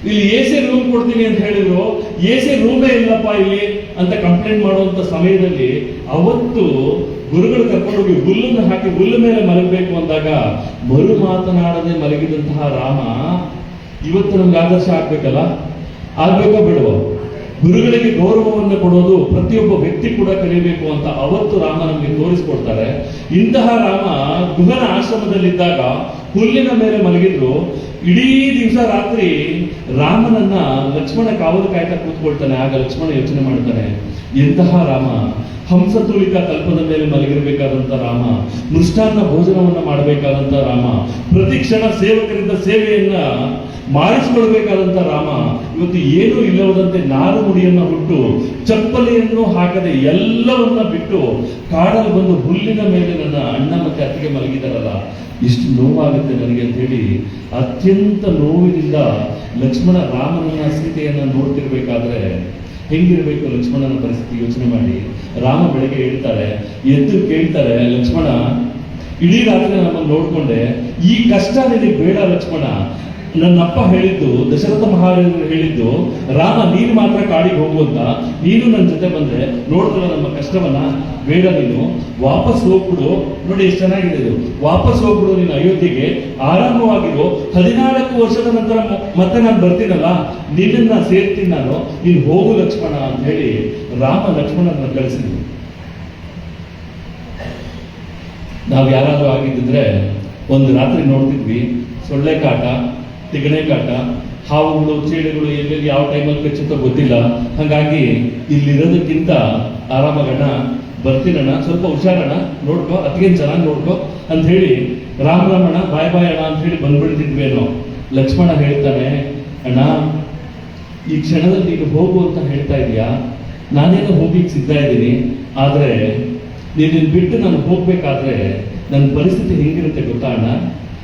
ಇಲ್ಲಿ AC ರೂಮ್ ಕೊಡ್ತೀನಿ ಅಂತ ಹೇಳಿದ್ರು, AC ರೂಮೇ ಇಲ್ಲಪ್ಪ ಇಲ್ಲಿ ಅಂತ ಕಂಪ್ಲೇಂಟ್ ಮಾಡುವಂತ ಸಮಯದಲ್ಲಿ ಅವತ್ತು ಗುರುಗಳು ಕರ್ಕೊಂಡೋಗಿ ಹುಲ್ಲನ್ನು ಹಾಕಿ ಹುಲ್ಲು ಮೇಲೆ ಮಲಗಬೇಕು ಅಂದಾಗ ಮರು ಮಾತನಾಡದೆ ಮಲಗಿದಂತಹ ರಾಮ ಇವತ್ತು ನಮ್ಗೆ ಆದರ್ಶ ಆಗ್ಬೇಕಲ್ಲ, ಆಗ್ಬೇಕೋ ಬಿಡುವ? ಗುರುಗಳಿಗೆ ಗೌರವವನ್ನು ಕೊಡೋದು ಪ್ರತಿಯೊಬ್ಬ ವ್ಯಕ್ತಿ ಕೂಡ ಕಲಿಯಬೇಕು ಅಂತ ಅವತ್ತು ರಾಮ ನಮಗೆ ತೋರಿಸ್ಕೊಡ್ತಾರೆ. ಇಂತಹ ರಾಮ ಗುಹನ ಆಶ್ರಮದಲ್ಲಿದ್ದಾಗ ಹುಲ್ಲಿನ ಮೇಲೆ ಮಲಗಿದ್ರು. ಇಡೀ ದಿವಸ ರಾತ್ರಿ ರಾಮನನ್ನ ಲಕ್ಷ್ಮಣ ಕಾವಲು ಕಾಯ್ತಾ ಕೂತ್ಕೊಳ್ತಾನೆ. ಆಗ ಲಕ್ಷ್ಮಣ ಯೋಚನೆ ಮಾಡ್ತಾನೆ, ಎಂತಹ ರಾಮ, ಹಂಸತೂಲಿಕಾ ತಲ್ಪದ ಮೇಲೆ ಮಲಗಿರಬೇಕಾದಂತ ರಾಮ, ಮೃಷ್ಟಾನ್ನ ಭೋಜನವನ್ನ ಮಾಡಬೇಕಾದಂತ ರಾಮ, ಪ್ರತಿ ಕ್ಷಣ ಸೇವಕರಿಂದ ಸೇವೆಯನ್ನ ಮಾಡಿಸಿಕೊಳ್ಬೇಕಾದಂತ ರಾಮ ಇವತ್ತು ಏನೂ ಇಲ್ಲವದಂತೆ ನಾರು ಮುಡಿಯನ್ನ ಹುಟ್ಟು ಚಪ್ಪಲಿಯನ್ನು ಹಾಕದೆ ಎಲ್ಲವನ್ನ ಬಿಟ್ಟು ಕಾಡಲ್ಲಿ ಬಂದು ಹುಲ್ಲಿನ ಮೇಲೆ ನನ್ನ ಅಣ್ಣ ಮತ್ತೆ ಅತ್ತಿಗೆ ಮಲಗಿದಾರಲ್ಲ, ಎಷ್ಟು ನೋವಾಗುತ್ತೆ ನನಗೆ ಅಂತ ಹೇಳಿ ಅತ್ಯಂತ ನೋವಿನಿಂದ ಲಕ್ಷ್ಮಣ ರಾಮನನ್ನ ಸೀತೆಯನ್ನ ನೋಡ್ತಿರ್ಬೇಕಾದ್ರೆ ಹೆಂಗಿರ್ಬೇಕು ಲಕ್ಷ್ಮಣನ ಪರಿಸ್ಥಿತಿ ಯೋಚನೆ ಮಾಡಿ. ರಾಮ ಬೆಳಗ್ಗೆ ಹೇಳ್ತಾರೆ, ಎದ್ದು ಕೇಳ್ತಾರೆ, ಲಕ್ಷ್ಮಣ ಇಡೀ ರಾತ್ರಿ ನಮ್ಮನ್ನು ನೋಡ್ಕೊಂಡೆ, ಈ ಕಷ್ಟ ನಿನಗೆ ಬೇಡ ಲಕ್ಷ್ಮಣ. ನನ್ನಪ್ಪ ಹೇಳಿದ್ದು, ದಶರಥ ಮಹಾರಾಜರು ಹೇಳಿದ್ದು, ರಾಮ ನೀನು ಮಾತ್ರ ಕಾಡಿಗೆ ಹೋಗುವಂತ, ನೀನು ನನ್ನ ಜೊತೆ ಬಂದ್ರೆ ನೋಡಿದ್ರೆ ನಮ್ಮ ಕಷ್ಟವನ್ನ, ಬೇಡ ನೀನು ವಾಪಸ್ ಹೋಗ್ಬಿಡು. ನೋಡಿ ಎಷ್ಟು ಚೆನ್ನಾಗಿದೆ ಇದು, ವಾಪಸ್ ಹೋಗ್ಬಿಡು ನೀನು ಅಯೋಧ್ಯೆಗೆ, ಆರಾಮವಾಗಿರೋ. 14 ವರ್ಷದ ನಂತರ ಮತ್ತೆ ನಾನು ಬರ್ತೀನಲ್ಲ, ನಿನ್ನನ್ನ ಸೇರ್ತೀನಿ ನಾನು, ನೀನು ಹೋಗು ಲಕ್ಷ್ಮಣ ಅಂತ ಹೇಳಿ ರಾಮ ಲಕ್ಷ್ಮಣನ ಕಳಿಸಿದ್ರು. ನಾವು ಯಾರಾದ್ರೂ ಆಗಿದ್ದಿದ್ರೆ ಒಂದು ರಾತ್ರಿ ನೋಡ್ತಿದ್ವಿ, ಸೊಳ್ಳೆ ಕಾಟ, ತಿಗಣೆ ಕಾಟ, ಹಾವುಗಳು, ಚೇಳುಗಳು ಎಲ್ಲೆಲ್ಲಿ ಯಾವ ಟೈಮಲ್ಲಿ ಕಚ್ಚುತ್ತೋ ಗೊತ್ತಿಲ್ಲ. ಹಾಗಾಗಿ ಇಲ್ಲಿರೋದಕ್ಕಿಂತ ಆರಾಮಗಣ್ಣ, ಬರ್ತೀನಣ್ಣ, ಸ್ವಲ್ಪ ಹುಷಾರಣ್ಣ, ನೋಡ್ಕೋ, ಅತ್ತಿಗೇನು ಚೆನ್ನಾಗಿ ನೋಡ್ಕೋ ಅಂತ ಹೇಳಿ ರಾಮಣ್ಣ ಬಾಯ್ ಬಾಯ್ ಅಣ್ಣ ಅಂತ ಹೇಳಿ ಬಂದ್ಬಿಡ್ತಿದ್ವೇನೋ. ಲಕ್ಷ್ಮಣ ಹೇಳ್ತಾನೆ, ಅಣ್ಣ ಈ ಕ್ಷಣದಲ್ಲಿ ನೀನು ಹೋಗು ಅಂತ ಹೇಳ್ತಾ ಇದೀಯಾ, ನಾನೇನು ಹೋಗ್ಲಿಕ್ಕೆ ಸಿದ್ಧ ಇದ್ದೀನಿ, ಆದ್ರೆ ನೀನು ಬಿಟ್ಟು ನಾನು ಹೋಗ್ಬೇಕಾದ್ರೆ ನನ್ನ ಪರಿಸ್ಥಿತಿ ಹೇಗಿರುತ್ತೆ ಗೊತ್ತಾ ಅಣ್ಣ.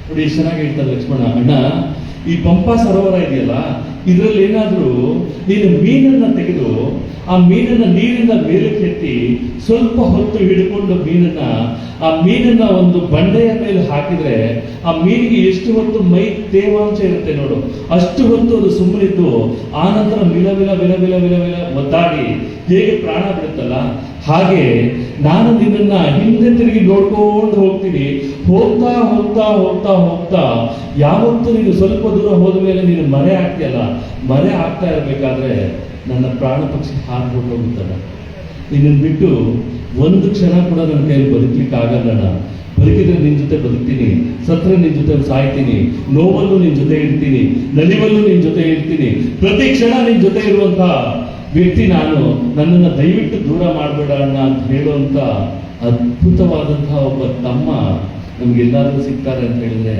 ನೋಡಿ ಎಷ್ಟು ಚೆನ್ನಾಗಿ ಹೇಳ್ತಾರೆ ಲಕ್ಷ್ಮಣ, ಅಣ್ಣ ಈ ಪಂಪಾ ಸರೋವರ ಇದೆಯಲ್ಲ, ಇದರಲ್ಲಿ ಏನಾದ್ರೂ ನೀನು ಮೀನನ್ನ ತೆಗೆದು ಆ ಮೀನನ್ನ ನೀರಿನ ಮೇಲಕ್ಕೆ ಎತ್ತಿ ಸ್ವಲ್ಪ ಹೊತ್ತು ಹಿಡ್ಕೊಂಡು ಆ ಮೀನನ್ನ ಒಂದು ಬಂಡೆಯ ಮೇಲೆ ಹಾಕಿದ್ರೆ ಆ ಮೀನಿಗೆ ಎಷ್ಟು ಹೊತ್ತು ಮೈ ತೇವಾಂಶ ಇರುತ್ತೆ ನೋಡು, ಅಷ್ಟು ಹೊತ್ತು ಅದು ಸುಮ್ಮನಿದ್ದು ಆನಂತರ ವಿಲ ವಿಲ ವಿಲ ವಿಲ ವಿಲ ವಿಲ ಒದ್ದಾಡಿ ಹೇಗೆ ಪ್ರಾಣ ಬಿಡುತ್ತಲ್ಲ, ಹಾಗೆ ನಾನು ನಿನ್ನನ್ನ ಹಿಂದೆ ತಿರುಗಿ ನೋಡ್ಕೊಂಡು ಹೋಗ್ತೀನಿ. ಹೋಗ್ತಾ ಹೋಗ್ತಾ ಹೋಗ್ತಾ ಹೋಗ್ತಾ ಯಾವತ್ತು ನೀನು ಸ್ವಲ್ಪ ದೂರ ಹೋದ ಮೇಲೆ ನೀನು ಮರೆ ಆಗ್ತೀಯಲ್ಲ, ಮರೆ ಆಗ್ತಾ ಇರಬೇಕಾದ್ರೆ ನನ್ನ ಪ್ರಾಣ ಪಕ್ಷಿ ಹಾರ್ಕೊಂಡು ಹೋಗುತ್ತಲ್ಲ, ನಿನ್ನನ್ನು ಬಿಟ್ಟು ಒಂದು ಕ್ಷಣ ಕೂಡ ನನ್ನ ಕೈಯಲ್ಲಿ ಬದುಕಲಿಕ್ಕೆ ಆಗಲ್ಲ. ಬದುಕಿದ್ರೆ ನಿನ್ ಜೊತೆ ಬದುಕ್ತೀನಿ, ಸತ್ರೆ ನಿನ್ ಜೊತೆ ಸಾಯ್ತೀನಿ, ನೋವಲ್ಲೂ ನಿನ್ ಜೊತೆ ಇರ್ತೀನಿ, ನಲಿವಲ್ಲೂ ನಿನ್ ಜೊತೆ ಇರ್ತೀನಿ, ಪ್ರತಿ ಕ್ಷಣ ನಿನ್ ಜೊತೆ ಇರುವಂತ ವ್ಯಕ್ತಿ ನಾನು. ನನ್ನನ್ನು ದಯವಿಟ್ಟು ದೂರ ಮಾಡಬೇಡ ಅಣ್ಣ ಅಂತ ಹೇಳುವಂತ ಅದ್ಭುತವಾದಂತಹ ಒಬ್ಬ ತಮ್ಮ ನಮ್ಗೆಲ್ಲಾದ್ರೂ ಸಿಗ್ತಾರೆ ಅಂತ ಹೇಳಿದ್ರೆ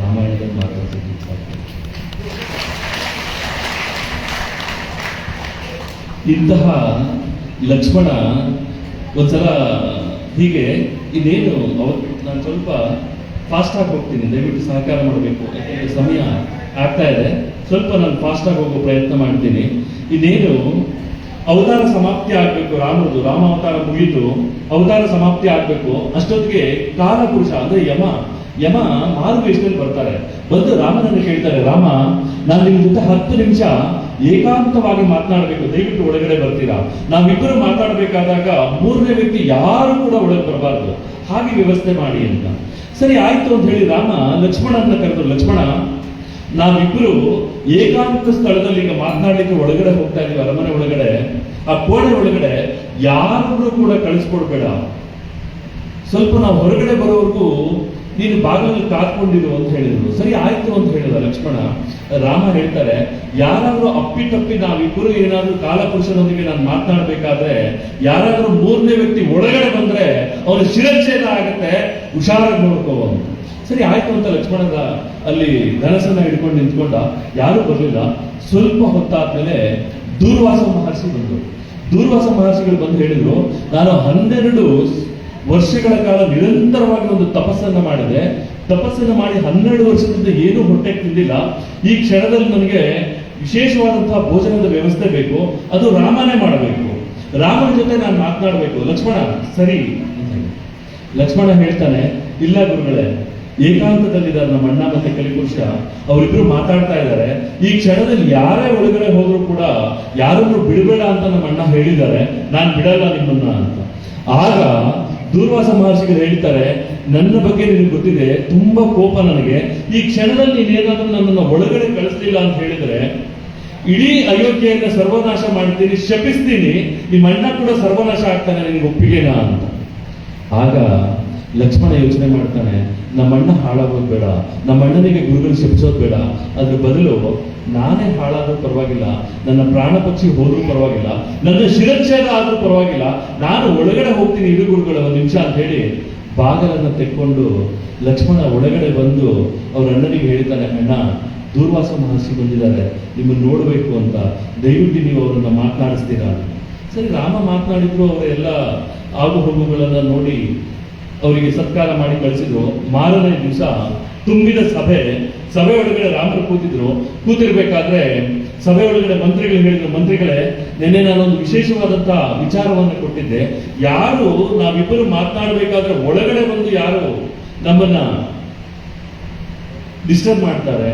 ರಾಮಾಯಣದಲ್ಲಿ ಮಾತ್ರ ಸಿಗ್ತಾರೆ. ಇಂತಹ ಲಕ್ಷ್ಮಣ ಒಂದ್ಸಲ ಹೀಗೆ ಇನ್ನೇನು ಅವತ್ತು ನಾನು ಸ್ವಲ್ಪ ಫಾಸ್ಟ್ ಆಗಿ ಹೋಗ್ತೀನಿ, ದಯವಿಟ್ಟು ಸಹಕಾರ ಮಾಡಬೇಕು, ಯಾಕಂದ್ರೆ ಸಮಯ ಆಗ್ತಾ ಇದೆ, ಸ್ವಲ್ಪ ನಾನು ಫಾಸ್ಟ್ ಆಗಿ ಹೋಗೋ ಪ್ರಯತ್ನ ಮಾಡ್ತೀನಿ. ಇನ್ನೇನು ಅವತಾರ ಸಮಾಪ್ತಿ ಆಗ್ಬೇಕು, ರಾಮ ಅವತಾರ ಮುಗಿದು ಅವತಾರ ಸಮಾಪ್ತಿ ಆಗ್ಬೇಕು. ಅಷ್ಟೊತ್ತಿಗೆ ಕಾಲಪುರುಷ ಅಂದ್ರೆ ಯಮ ಮಾರುವೇಷದಲ್ಲಿ ಬರ್ತಾರೆ. ಬಂದು ರಾಮನನ್ನು ಕೇಳ್ತಾರೆ, ರಾಮ ನಾನು ನಿಮ್ ಜೊತೆ 10 ನಿಮಿಷ ಏಕಾಂತವಾಗಿ ಮಾತನಾಡಬೇಕು, ದಯವಿಟ್ಟು ಒಳಗಡೆ ಬರ್ತೀರಾ? ನಾವಿಬ್ಬರು ಮಾತಾಡಬೇಕಾದಾಗ 3ನೇ ವ್ಯಕ್ತಿ ಯಾರು ಕೂಡ ಒಳಗೆ ಬರಬಾರ್ದು, ಹಾಗೆ ವ್ಯವಸ್ಥೆ ಮಾಡಿ ಅಂತ. ಸರಿ ಆಯ್ತು ಅಂತ ಹೇಳಿ ರಾಮ ಲಕ್ಷ್ಮಣನ ಕರೆದ್ರು, ಲಕ್ಷ್ಮಣ ನಾವಿಬ್ಬರು ಏಕಾಂತ ಸ್ಥಳದಲ್ಲಿ ಈಗ ಮಾತನಾಡಲಿಕ್ಕೆ ಒಳಗಡೆ ಹೋಗ್ತಾ ಇದೀವಿ, ಅರಮನೆ ಒಳಗಡೆ. ಆ ಕೋಣೆ ಒಳಗಡೆ ಯಾರನ್ನು ಕೂಡ ಕಳಿಸ್ಕೊಡ್ಬೇಡ, ಸ್ವಲ್ಪ ನಾವು ಹೊರಗಡೆ ಬರೋವರೆಗೂ ನೀನು ಬಾಗಿಲಲ್ಲಿ ಕಾತ್ಕೊಂಡಿರು ಅಂತ ಹೇಳಿದ್ರು. ಸರಿ ಆಯ್ತು ಅಂತ ಹೇಳಿದ ಲಕ್ಷ್ಮಣ. ರಾಮ ಹೇಳ್ತಾರೆ, ಯಾರಾದ್ರೂ ಅಪ್ಪಿತಪ್ಪಿ ನಾವಿಬ್ಬರು ಏನಾದ್ರೂ ಕಾಲಪುರುಷನೊಂದಿಗೆ ನಾನು ಮಾತನಾಡ್ಬೇಕಾದ್ರೆ ಯಾರಾದ್ರೂ 3ನೇ ವ್ಯಕ್ತಿ ಒಳಗಡೆ ಬಂದ್ರೆ ಅವನು ಶಿರಚ್ಛೇದ ಆಗುತ್ತೆ, ಹುಷಾರಾಗಿ ನೋಡ್ಕೋ. ಸರಿ ಆಯ್ತು ಅಂತ ಲಕ್ಷ್ಮಣದ ಅಲ್ಲಿ ಧನಸನ್ನ ಹಿಡ್ಕೊಂಡು ನಿಂತ್ಕೊಂಡ, ಯಾರು ಬರಲಿಲ್ಲ. ಸ್ವಲ್ಪ ಹೊತ್ತಾದ್ಮೇಲೆ ದೂರ್ವಾಸ ಮಹರ್ಷಿ ಬಂದರು. ದೂರ್ವಾಸ ಮಹರ್ಷಿಗಳು ಬಂದು ಹೇಳಿದ್ರು, ನಾನು 12 ವರ್ಷಗಳ ಕಾಲ ನಿರಂತರವಾಗಿ ಒಂದು ತಪಸ್ಸನ್ನ ಮಾಡಿದೆ, ತಪಸ್ಸನ್ನು ಮಾಡಿ 12 ವರ್ಷದಿಂದ ಏನೂ ಹೊಟ್ಟೆಗೆ ತಿಂದಿಲ್ಲ. ಈ ಕ್ಷಣದಲ್ಲಿ ನನಗೆ ವಿಶೇಷವಾದಂತಹ ಭೋಜನದ ವ್ಯವಸ್ಥೆ ಬೇಕು, ಅದು ರಾಮನೇ ಮಾಡಬೇಕು, ರಾಮನ ಜೊತೆ ನಾನು ಮಾತನಾಡಬೇಕು. ಲಕ್ಷ್ಮಣ ಸರಿ ಅಂತ ಹೇಳಿ ಲಕ್ಷ್ಮಣ ಹೇಳ್ತಾನೆ, ಇಲ್ಲ ಗುರುಗಳೇ, ಏಕಾಂತದಲ್ಲಿದ್ದಾರೆ ನಮ್ಮ ಅಣ್ಣ ಮತ್ತೆ ಕಲಿಪುರುಷ, ಅವರಿಬ್ರು ಮಾತಾಡ್ತಾ ಇದ್ದಾರೆ. ಈ ಕ್ಷಣದಲ್ಲಿ ಯಾರೇ ಒಳಗಡೆ ಹೋದ್ರು ಕೂಡ ಯಾರನ್ನು ಬಿಡಬೇಡ ಅಂತ ನಮ್ಮ ಅಣ್ಣ ಹೇಳಿದ್ದಾರೆ, ನಾನು ಬಿಡಲ್ಲ ನಿಮ್ಮನ್ನ ಅಂತ. ಆಗ ದೂರ್ವಾಸ ಮಹರ್ಷಿಗಳು ಹೇಳ್ತಾರೆ, ನನ್ನ ಬಗ್ಗೆ ನಿನಗೆ ಗೊತ್ತಿದೆ, ತುಂಬಾ ಕೋಪ ನನಗೆ. ಈ ಕ್ಷಣದಲ್ಲಿ ನೀನೇನಾದ್ರೂ ನನ್ನನ್ನು ಒಳಗಡೆ ಕಳಿಸ್ಲಿಲ್ಲ ಅಂತ ಹೇಳಿದ್ರೆ ಇಡೀ ಅಯೋಧ್ಯೆಯನ್ನ ಸರ್ವನಾಶ ಮಾಡ್ತೀನಿ, ಶಪಿಸ್ತೀನಿ, ನಿಮ್ಮ ಅಣ್ಣ ಕೂಡ ಸರ್ವನಾಶ ಆಗ್ತಾನೆ, ನಿನ್ಗೆ ಒಪ್ಪಿಗೆನಾ ಅಂತ. ಆಗ ಲಕ್ಷ್ಮಣ ಯೋಚನೆ ಮಾಡ್ತಾನೆ, ನಮ್ಮಣ್ಣ ಹಾಳಾಗೋದು ಬೇಡ, ನಮ್ಮಣ್ಣನಿಗೆ ಗುರುಗಳು ಶಪಿಸೋದು ಬೇಡ, ಅದ್ರ ಬದಲು ನಾನೇ ಹಾಳಾದ್ರೂ ಪರವಾಗಿಲ್ಲ, ನನ್ನ ಪ್ರಾಣ ಪಕ್ಷಿ ಹೋದ್ರೂ ಪರವಾಗಿಲ್ಲ, ನನ್ನ ಶಿರಚ್ಛೇದ ಆದ್ರೂ ಪರವಾಗಿಲ್ಲ, ನಾನು ಒಳಗಡೆ ಹೋಗ್ತೀನಿ ಇಡು ಗುರುಗಳ 1 ನಿಮಿಷ ಅಂತ ಹೇಳಿ ಬಾಗಲನ್ನು ತೆಕ್ಕೊಂಡು ಲಕ್ಷ್ಮಣ ಒಳಗಡೆ ಬಂದು ಅವ್ರ ಅಣ್ಣನಿಗೆ ಹೇಳ್ತಾನೆ, ಅಣ್ಣ ದೂರ್ವಾಸ ಮಹರ್ಷಿ ಬಂದಿದ್ದಾರೆ, ನಿಮ್ಮನ್ನು ನೋಡ್ಬೇಕು ಅಂತ, ದಯವಿಟ್ಟು ನೀವು ಅವರನ್ನ ಮಾತನಾಡಿಸ್ತೀರಾ? ಸರಿ, ರಾಮ ಮಾತನಾಡಿದ್ರು, ಅವರೆಲ್ಲ ಆಗು ಹೋಗುಗಳನ್ನ ನೋಡಿ ಅವರಿಗೆ ಸತ್ಕಾರ ಮಾಡಿ ಕಳಿಸಿದ್ರು. ಮಾರನೇ ದಿವಸ ತುಂಬಿದ ಸಭೆ ಒಳಗಡೆ ರಾಮರು ಕೂತಿರ್ಬೇಕಾದ್ರೆ ಸಭೆ ಒಳಗಡೆ ಮಂತ್ರಿಗಳು ಹೇಳಿದ್ರು, ಮಂತ್ರಿಗಳೇ ನಿನ್ನೆ ನಾನೊಂದು ವಿಶೇಷವಾದಂತ ವಿಚಾರವನ್ನು ಕೊಟ್ಟಿದ್ದೆ. ಯಾರು ನಾವಿಬ್ಬರು ಮಾತನಾಡಬೇಕಾದ್ರೆ ಒಳಗಡೆ ಬಂದು ಯಾರು ನಮ್ಮನ್ನ ಡಿಸ್ಟರ್ಬ್ ಮಾಡ್ತಾರೆ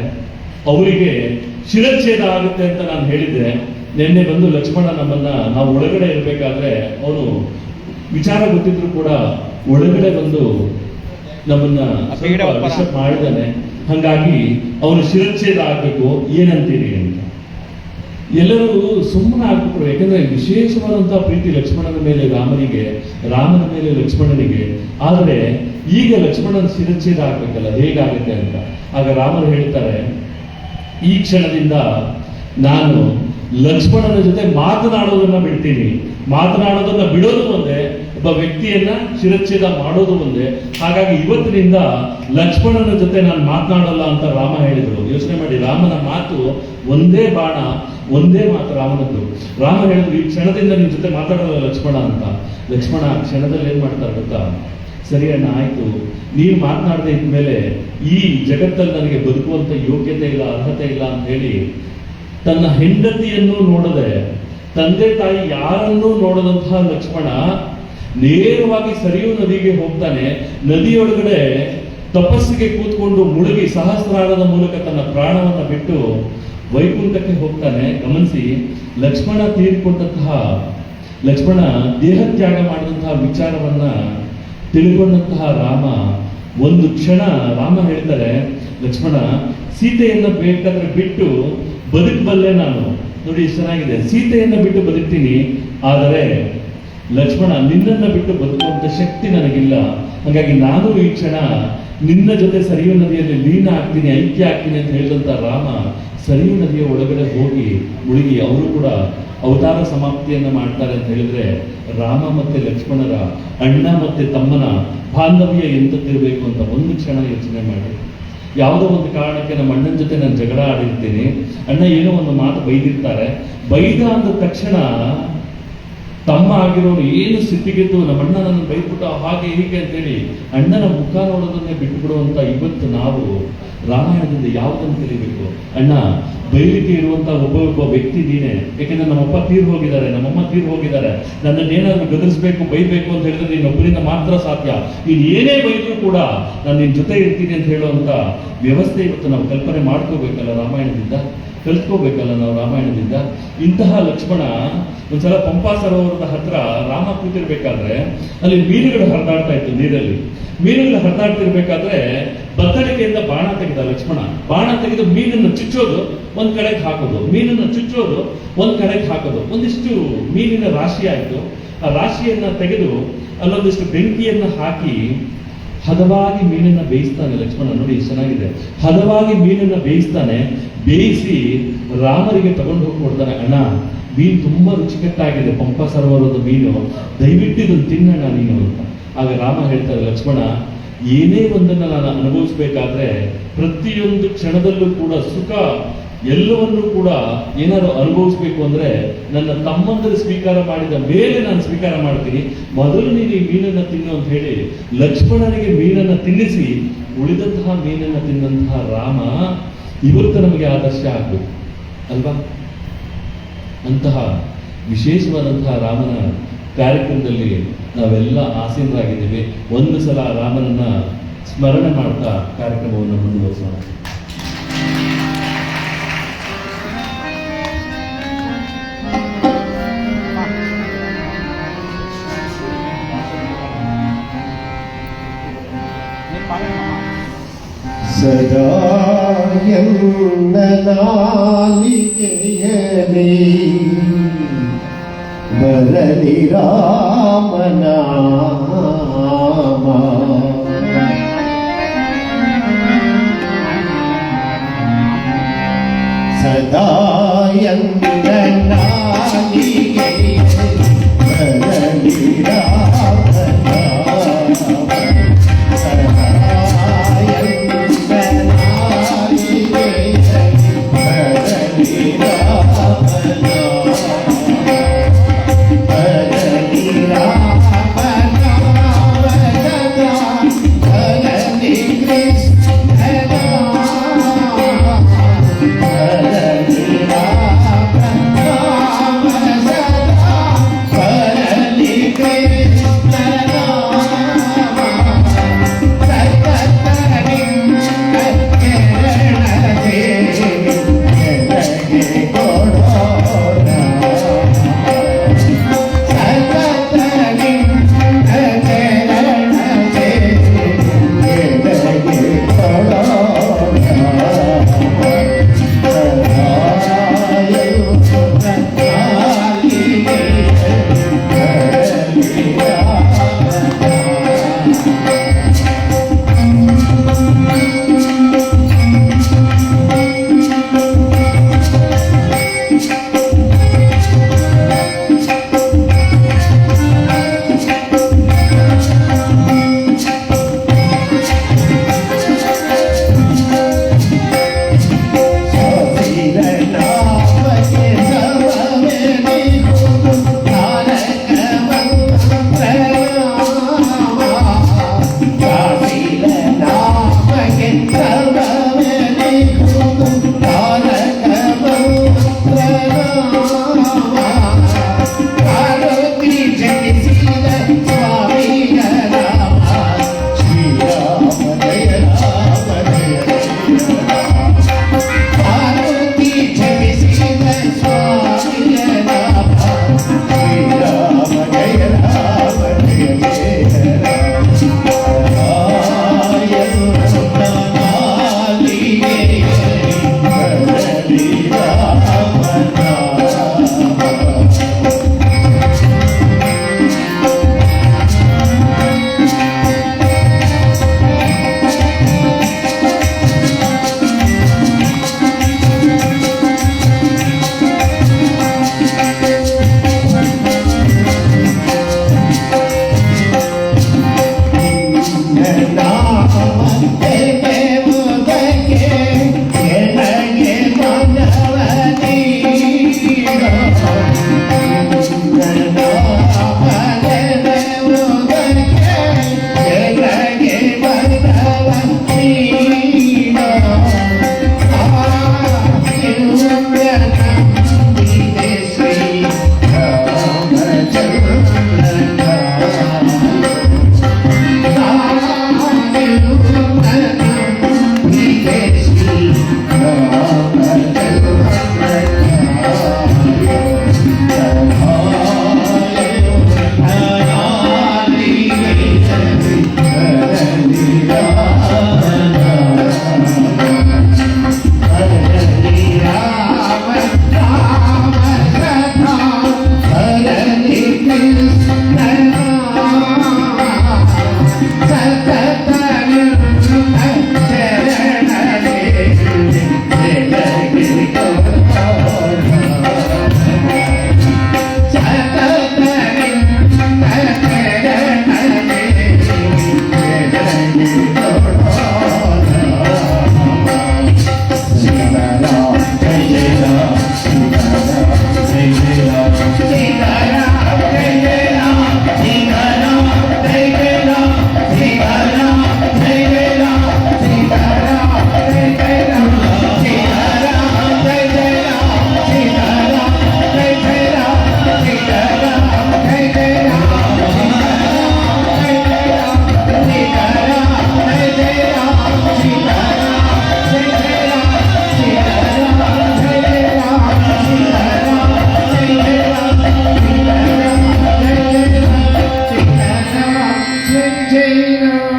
ಅವರಿಗೆ ಶಿರಚ್ಛೇದ ಆಗುತ್ತೆ ಅಂತ ನಾನು ಹೇಳಿದ್ದೆ. ನಿನ್ನೆ ಬಂದು ಲಕ್ಷ್ಮಣ ನಮ್ಮನ್ನ, ನಾವು ಒಳಗಡೆ ಇರಬೇಕಾದ್ರೆ ಅವನು ವಿಚಾರ ಗೊತ್ತಿದ್ರು ಕೂಡ ಒಳಗಡೆ ಬಂದು ನಮ್ಮನ್ನ ಡಿಸ್ಟರ್ಬ್ ಮಾಡಿದಾನೆ. ಹಾಗಾಗಿ ಅವನು ಶಿರಚ್ಛೇದ ಆಗ್ಬೇಕು, ಏನಂತೀರಿ ಅಂತ ಎಲ್ಲರೂ ಸುಮ್ಮನೆ ಆಗ್ಬಿಟ್ರು. ಯಾಕಂದ್ರೆ ವಿಶೇಷವಾದಂತಹ ಪ್ರೀತಿ ಲಕ್ಷ್ಮಣನ ಮೇಲೆ ರಾಮನಿಗೆ, ರಾಮನ ಮೇಲೆ ಲಕ್ಷ್ಮಣನಿಗೆ. ಆದರೆ ಈಗ ಲಕ್ಷ್ಮಣನ ಶಿರಚ್ಛೇದ ಆಗ್ಬೇಕಲ್ಲ, ಹೇಗಾಗುತ್ತೆ ಅಂತ. ಆಗ ರಾಮರು ಹೇಳ್ತಾರೆ, ಈ ಕ್ಷಣದಿಂದ ನಾನು ಲಕ್ಷ್ಮಣನ ಜೊತೆ ಮಾತನಾಡೋದನ್ನ ಬಿಡ್ತೀನಿ. ಮಾತನಾಡೋದನ್ನ ಬಿಡೋದು ಒಂದೇ, ಒಬ್ಬ ವ್ಯಕ್ತಿಯನ್ನ ಶಿರಚ್ಛೇದ ಮಾಡೋದು ಒಂದೇ. ಹಾಗಾಗಿ ಇವತ್ತಿನಿಂದ ಲಕ್ಷ್ಮಣನ ಜೊತೆ ನಾನು ಮಾತನಾಡಲ್ಲ ಅಂತ ರಾಮ ಹೇಳಿದ್ರು. ಯೋಚನೆ ಮಾಡಿ, ರಾಮನ ಮಾತು ಒಂದೇ ಬಾಣ, ಒಂದೇ ಮಾತು ರಾಮನದ್ದು. ರಾಮ ಹೇಳಿದ್ರು, ಈ ಕ್ಷಣದಿಂದ ನಿನ್ ಜೊತೆ ಮಾತಾಡಲ್ಲ ಲಕ್ಷ್ಮಣ ಅಂತ. ಲಕ್ಷ್ಮಣ ಕ್ಷಣದಲ್ಲಿ ಏನ್ ಮಾಡ್ತಾರೆ ಗೊತ್ತಾ? ಸರಿ ಅಣ್ಣ, ಆಯ್ತು, ನೀನು ಮಾತನಾಡದೆ ಇದ್ಮೇಲೆ ಈ ಜಗತ್ತಲ್ಲಿ ನನಗೆ ಬದುಕುವಂತ ಯೋಗ್ಯತೆ ಇಲ್ಲ, ಅರ್ಹತೆ ಇಲ್ಲ ಅಂತ ಹೇಳಿ ತನ್ನ ಹೆಂಡತಿಯನ್ನು ನೋಡದೆ, ತಂದೆ ತಾಯಿ ಯಾರನ್ನೂ ನೋಡದಂತಹ ಲಕ್ಷ್ಮಣ ನೇರವಾಗಿ ಸರಿಯೂ ನದಿಗೆ ಹೋಗ್ತಾನೆ. ನದಿಯೊಳಗಡೆ ತಪಸ್ಸಿಗೆ ಕೂತ್ಕೊಂಡು ಮುಳುಗಿ ಸಹಸ್ರಾರದ ಮೂಲಕ ತನ್ನ ಪ್ರಾಣವನ್ನ ಬಿಟ್ಟು ವೈಕುಂಠಕ್ಕೆ ಹೋಗ್ತಾನೆ. ಗಮನಿಸಿ, ಲಕ್ಷ್ಮಣ ತೀರಿಕೊಂಡಂತಹ, ಲಕ್ಷ್ಮಣ ದೇಹತ್ಯಾಗ ಮಾಡಿದಂತಹ ವಿಚಾರವನ್ನ ತಿಳ್ಕೊಂಡಂತಹ ರಾಮ ಒಂದು ಕ್ಷಣ, ರಾಮ ಹೇಳ್ತಾರೆ, ಲಕ್ಷ್ಮಣ ಸೀತೆಯನ್ನ ಬೇಕಾದ್ರೆ ಬಿಟ್ಟು ಬದುಕಬಲ್ಲೆ ನಾನು. ನೋಡಿ ಎಷ್ಟು ಚೆನ್ನಾಗಿದೆ, ಸೀತೆಯನ್ನ ಬಿಟ್ಟು ಬದುಕ್ತೀನಿ, ಆದರೆ ಲಕ್ಷ್ಮಣ ನಿನ್ನನ್ನ ಬಿಟ್ಟು ಬದುಕುವಂತ ಶಕ್ತಿ ನನಗಿಲ್ಲ. ಹಾಗಾಗಿ ನಾನು ಈ ಕ್ಷಣ ನಿನ್ನ ಜೊತೆ ಸರಿಯೂ ನದಿಯಲ್ಲಿ ಲೀನ ಆಗ್ತೀನಿ, ಐಕ್ಯ ಆಗ್ತೀನಿ ಅಂತ ಹೇಳಿದಂತ ರಾಮ ಸರಿಯೂ ನದಿಯ ಒಳಗಡೆ ಹೋಗಿ ಮುಳುಗಿ ಅವರು ಕೂಡ ಅವತಾರ ಸಮಾಪ್ತಿಯನ್ನ ಮಾಡ್ತಾರೆ ಅಂತ ಹೇಳಿದ್ರೆ, ರಾಮ ಮತ್ತೆ ಲಕ್ಷ್ಮಣರ, ಅಣ್ಣ ಮತ್ತೆ ತಮ್ಮನ ಬಾಂಧವ್ಯ ಎಂತತ್ತಿರ್ಬೇಕು ಅಂತ ಒಂದು ಕ್ಷಣ ಯೋಚನೆ ಮಾಡಿ. ಯಾವುದೋ ಒಂದು ಕಾರಣಕ್ಕೆ ನಮ್ಮ ಅಣ್ಣನ ಜೊತೆ ನಾನು ಜಗಳ ಆಡಿರ್ತೀನಿ, ಅಣ್ಣ ಏನೋ ಒಂದು ಮಾತು ಬೈದಿರ್ತಾರೆ, ಬೈದ ಅಂದ ತಕ್ಷಣ ತಮ್ಮ ಆಗಿರೋರು ಏನು ಸಿಟ್ಟಿಗೆದ್ದು ನಮ್ಮ ಅಣ್ಣ ನನ್ನ ಬೈದ್ಬಿಟ್ಟ ಹಾಗೆ ಹೀಗೆ ಅಂತೇಳಿ ಅಣ್ಣನ ಮುಖ ನೋಡೋದನ್ನೇ ಬಿಟ್ಟುಬಿಡುವಂತ ಇವತ್ತು ನಾವು ರಾಮಾಯಣದಿಂದ ಯಾವುದನ್ನು ಕಲಿಬೇಕು? ಅಣ್ಣ, ಬೈಲಿಕ್ಕೆ ಇರುವಂತ ಒಬ್ಬ ವ್ಯಕ್ತಿ ನೀನೆ. ಯಾಕೆಂದ್ರೆ ನಮ್ಮಪ್ಪ ತೀರ್ ಹೋಗಿದ್ದಾರೆ, ನಮ್ಮಮ್ಮ ತೀರ್ ಹೋಗಿದ್ದಾರೆ, ನನ್ನನ್ನೇನಾದ್ರೂ ಗದರಿಸ್ಬೇಕು, ಬೈಬೇಕು ಅಂತ ಹೇಳಿದ್ರೆ ನೀನೊಬ್ಬರಿಂದ ಮಾತ್ರ ಸಾಧ್ಯ. ನೀನ್ ಏನೇ ಬೈದ್ರು ಕೂಡ ನಾನು ನಿನ್ ಜೊತೆ ಇರ್ತೀನಿ ಅಂತ ಹೇಳುವಂತ ವ್ಯವಸ್ಥೆ ಇವತ್ತು ನಾವು ಕಲ್ಪನೆ ಮಾಡ್ಕೋಬೇಕಲ್ಲ, ರಾಮಾಯಣದಿಂದ ಕಲ್ತ್ಕೋಬೇಕಲ್ಲ ನಾವು ರಾಮಾಯಣದಿಂದ. ಇಂತಹ ಲಕ್ಷ್ಮಣ ಒಂದ್ಸಲ ಪಂಪಾ ಸರೋವರದ ಹತ್ರ ರಾಮ ಕೂತಿರ್ಬೇಕಾದ್ರೆ ಅಲ್ಲಿ ಮೀನುಗಳು ಹರಿದಾಡ್ತಾ ಇತ್ತು ನೀರಲ್ಲಿ. ಮೀನುಗಳು ಹರಿದಾಡ್ತಿರ್ಬೇಕಾದ್ರೆ ಬತ್ತಳಿಕೆಯಿಂದ ಬಾಣ ತೆಗೆದ ಲಕ್ಷ್ಮಣ. ಬಾಣ ತೆಗೆದು ಮೀನನ್ನು ಚುಚ್ಚೋದು, ಒಂದ್ ಕಡೆಗೆ ಹಾಕೋದು, ಮೀನನ್ನು ಚುಚ್ಚೋದು, ಒಂದ್ ಕಡೆಗೆ ಹಾಕೋದು. ಒಂದಿಷ್ಟು ಮೀನಿನ ರಾಶಿ ಆಯ್ತು. ಆ ರಾಶಿಯನ್ನ ತೆಗೆದು ಅಲ್ಲೊಂದಿಷ್ಟು ಬೆಂಕಿಯನ್ನ ಹಾಕಿ ಹದವಾಗಿ ಮೀನನ್ನ ಬೇಯಿಸ್ತಾನೆ ಲಕ್ಷ್ಮಣ. ನೋಡಿ ಚೆನ್ನಾಗಿದೆ, ಹದವಾಗಿ ಮೀನನ್ನ ಬೇಯಿಸ್ತಾನೆ. ಬೇಯಿಸಿ ರಾಮರಿಗೆ ತಗೊಂಡು ಹೋಗಿ ಕೊಡ್ತಾನೆ. ಅಣ್ಣ, ಮೀನು ತುಂಬಾ ರುಚಿಕಟ್ಟಾಗಿದೆ, ಪಂಪಾ ಸರೋವರದ ಮೀನು, ದಯವಿಟ್ಟು ಇದನ್ನು ತಿನ್ನಣ್ಣ ನೀನು ಅಂತ. ಆಗ ರಾಮ ಹೇಳ್ತಾರೆ, ಲಕ್ಷ್ಮಣ, ಏನೇ ಒಂದನ್ನು ನಾನು ಅನುಭವಿಸ್ಬೇಕಾದ್ರೆ ಪ್ರತಿಯೊಂದು ಕ್ಷಣದಲ್ಲೂ ಕೂಡ ಸುಖ ಎಲ್ಲವನ್ನೂ ಕೂಡ ಏನಾದ್ರು ಅನುಭವಿಸ್ಬೇಕು ಅಂದ್ರೆ ನನ್ನ ತಮ್ಮಂದರು ಸ್ವೀಕಾರ ಮಾಡಿದ ಮೇಲೆ ನಾನು ಸ್ವೀಕಾರ ಮಾಡ್ತೀನಿ, ಮೊದಲು ನೀನು ಈ ಮೀನನ್ನ ತಿನ್ನು ಅಂತ ಹೇಳಿ ಲಕ್ಷ್ಮಣನಿಗೆ ಮೀನನ್ನ ತಿನ್ನಿಸಿ ಉಳಿದಂತಹ ಮೀನನ್ನ ತಿನ್ನಂತಹ ರಾಮ ಇವತ್ತು ನಮಗೆ ಆದರ್ಶ ಆಗ್ಬೇಕು ಅಲ್ವಾ? ಅಂತಹ ವಿಶೇಷವಾದಂತಹ ರಾಮನ ಕಾರ್ಯಕ್ರಮದಲ್ಲಿ ನಾವೆಲ್ಲ ಆಸೀನರಾಗಿದ್ದೀವಿ. ಒಂದು ಸಲ ರಾಮನನ್ನ ಸ್ಮರಣೆ ಮಾಡ್ತಾ ಕಾರ್ಯಕ್ರಮವನ್ನು ಮುಂದುವರಿಸೋಣ. ಸದಾ ಎನ್ನ ನಾಲಿಗೆಯಲಿ ಬರಲಿ ರಾಮನಾಮ, ಸದಾ ಎನ್ನ ನಾಲಿಗೆಯಲಿ ಬರಲಿ Hare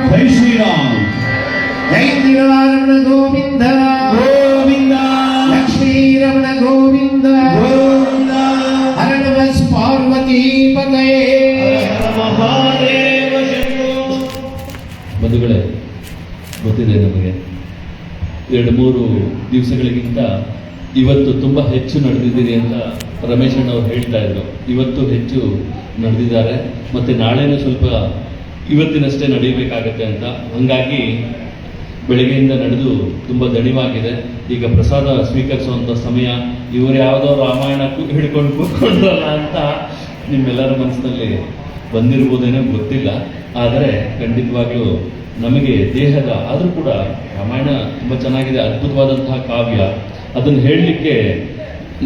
ಜೈ ಶ್ರೀರಾಮ್. ಜೈ ತಿರುವಾರಮಣ ಗೋವಿಂದ ಗೋವಿಂದ ಲಕ್ಷ್ಮೀರಮಣ ಗೋವಿಂದ ಗೋವಿಂದ. ಹರಣ ಪಾರ್ವತಿ ಪತಯೇ. ಮಹಾದೇವ ಶಂಭೋ. ಬಂಧುಗಳೇ, ಗೊತ್ತಿದೆ ನಮಗೆ 2-3 ದಿವಸಗಳಿಗಿಂತ ಇವತ್ತು ತುಂಬ ಹೆಚ್ಚು ನಡೆದಿದ್ದೀರಿ ಅಂತ ರಮೇಶ್ ಅಣ್ಣವ್ರು ಹೇಳ್ತಾ ಇದ್ರು. ಇವತ್ತು ಹೆಚ್ಚು ನಡೆದಿದ್ದಾರೆ, ಮತ್ತು ನಾಳೆನೂ ಸ್ವಲ್ಪ ಇವತ್ತಿನಷ್ಟೇ ನಡೆಯಬೇಕಾಗತ್ತೆ ಅಂತ. ಹಾಗಾಗಿ ಬೆಳಗ್ಗೆಯಿಂದ ನಡೆದು ತುಂಬ ದಣಿವಾಗಿದೆ. ಈಗ ಪ್ರಸಾದ ಸ್ವೀಕರಿಸುವಂಥ ಸಮಯ. ಇವರು ಯಾವುದೋ ರಾಮಾಯಣ ಹಿಡ್ಕೊಂಡು ಕೂತ್ಕೊಂಡ್ರಲ್ಲ ಅಂತ ನಿಮ್ಮೆಲ್ಲರ ಮನಸ್ಸಿನಲ್ಲಿ ಬಂದಿರ್ಬೋದೇನೋ ಗೊತ್ತಿಲ್ಲ. ಆದರೆ ಖಂಡಿತವಾಗ್ಲೂ ನಮಗೆ ದೇಹದ ಆದರೂ ಕೂಡ ರಾಮಾಯಣ ತುಂಬ ಚೆನ್ನಾಗಿದೆ, ಅದ್ಭುತವಾದಂತಹ ಕಾವ್ಯ. ಅದನ್ನು ಹೇಳಲಿಕ್ಕೆ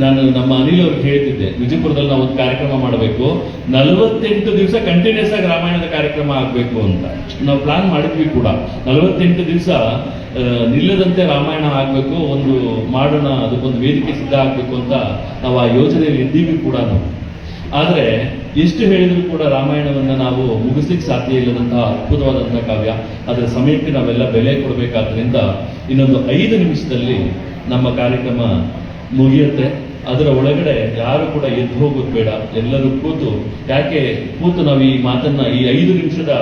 ನಾನು ನಮ್ಮ ಅನಿಲ್ ಅವ್ರಿಗೆ ಹೇಳ್ತಿದ್ದೆ, ವಿಜಯಪುರದಲ್ಲಿ ನಾವು ಒಂದು ಕಾರ್ಯಕ್ರಮ ಮಾಡಬೇಕು, 48 ದಿವಸ ಕಂಟಿನ್ಯೂಸ್ ಆಗಿ ರಾಮಾಯಣದ ಕಾರ್ಯಕ್ರಮ ಆಗಬೇಕು ಅಂತ ನಾವು ಪ್ಲಾನ್ ಮಾಡಿದ್ವಿ ಕೂಡ. 48 ದಿವಸ ನಿಲ್ಲದಂತೆ ರಾಮಾಯಣ ಆಗಬೇಕು, ಒಂದು ಮಾಡೋಣ, ಅದಕ್ಕೊಂದು ವೇದಿಕೆ ಸಿದ್ಧ ಆಗಬೇಕು ಅಂತ ನಾವು ಆ ಯೋಜನೆಯಲ್ಲಿ ಇದ್ದೀವಿ ಕೂಡ. ಆದರೆ ಎಷ್ಟು ಹೇಳಿದರೂ ಕೂಡ ರಾಮಾಯಣವನ್ನು ನಾವು ಮುಗಿಸ್ಲಿಕ್ಕೆ ಸಾಧ್ಯ ಇಲ್ಲದಂತಹ ಅದ್ಭುತವಾದಂತಹ ಕಾವ್ಯ. ಅದರ ಸಮಯಕ್ಕೆ ನಾವೆಲ್ಲ ಬೆಲೆ ಕೊಡಬೇಕಾದ್ರಿಂದ ಇನ್ನೊಂದು 5 ನಿಮಿಷದಲ್ಲಿ ನಮ್ಮ ಕಾರ್ಯಕ್ರಮ ಮುಗಿಯುತ್ತೆ. ಅದರ ಒಳಗಡೆ ಯಾರು ಕೂಡ ಎದ್ದು ಹೋಗೋದು ಬೇಡ, ಎಲ್ಲರೂ ಕೂತು. ಯಾಕೆ ಕೂತು ನಾವು ಈ ಮಾತನ್ನ, ಈ 5 ನಿಮಿಷದ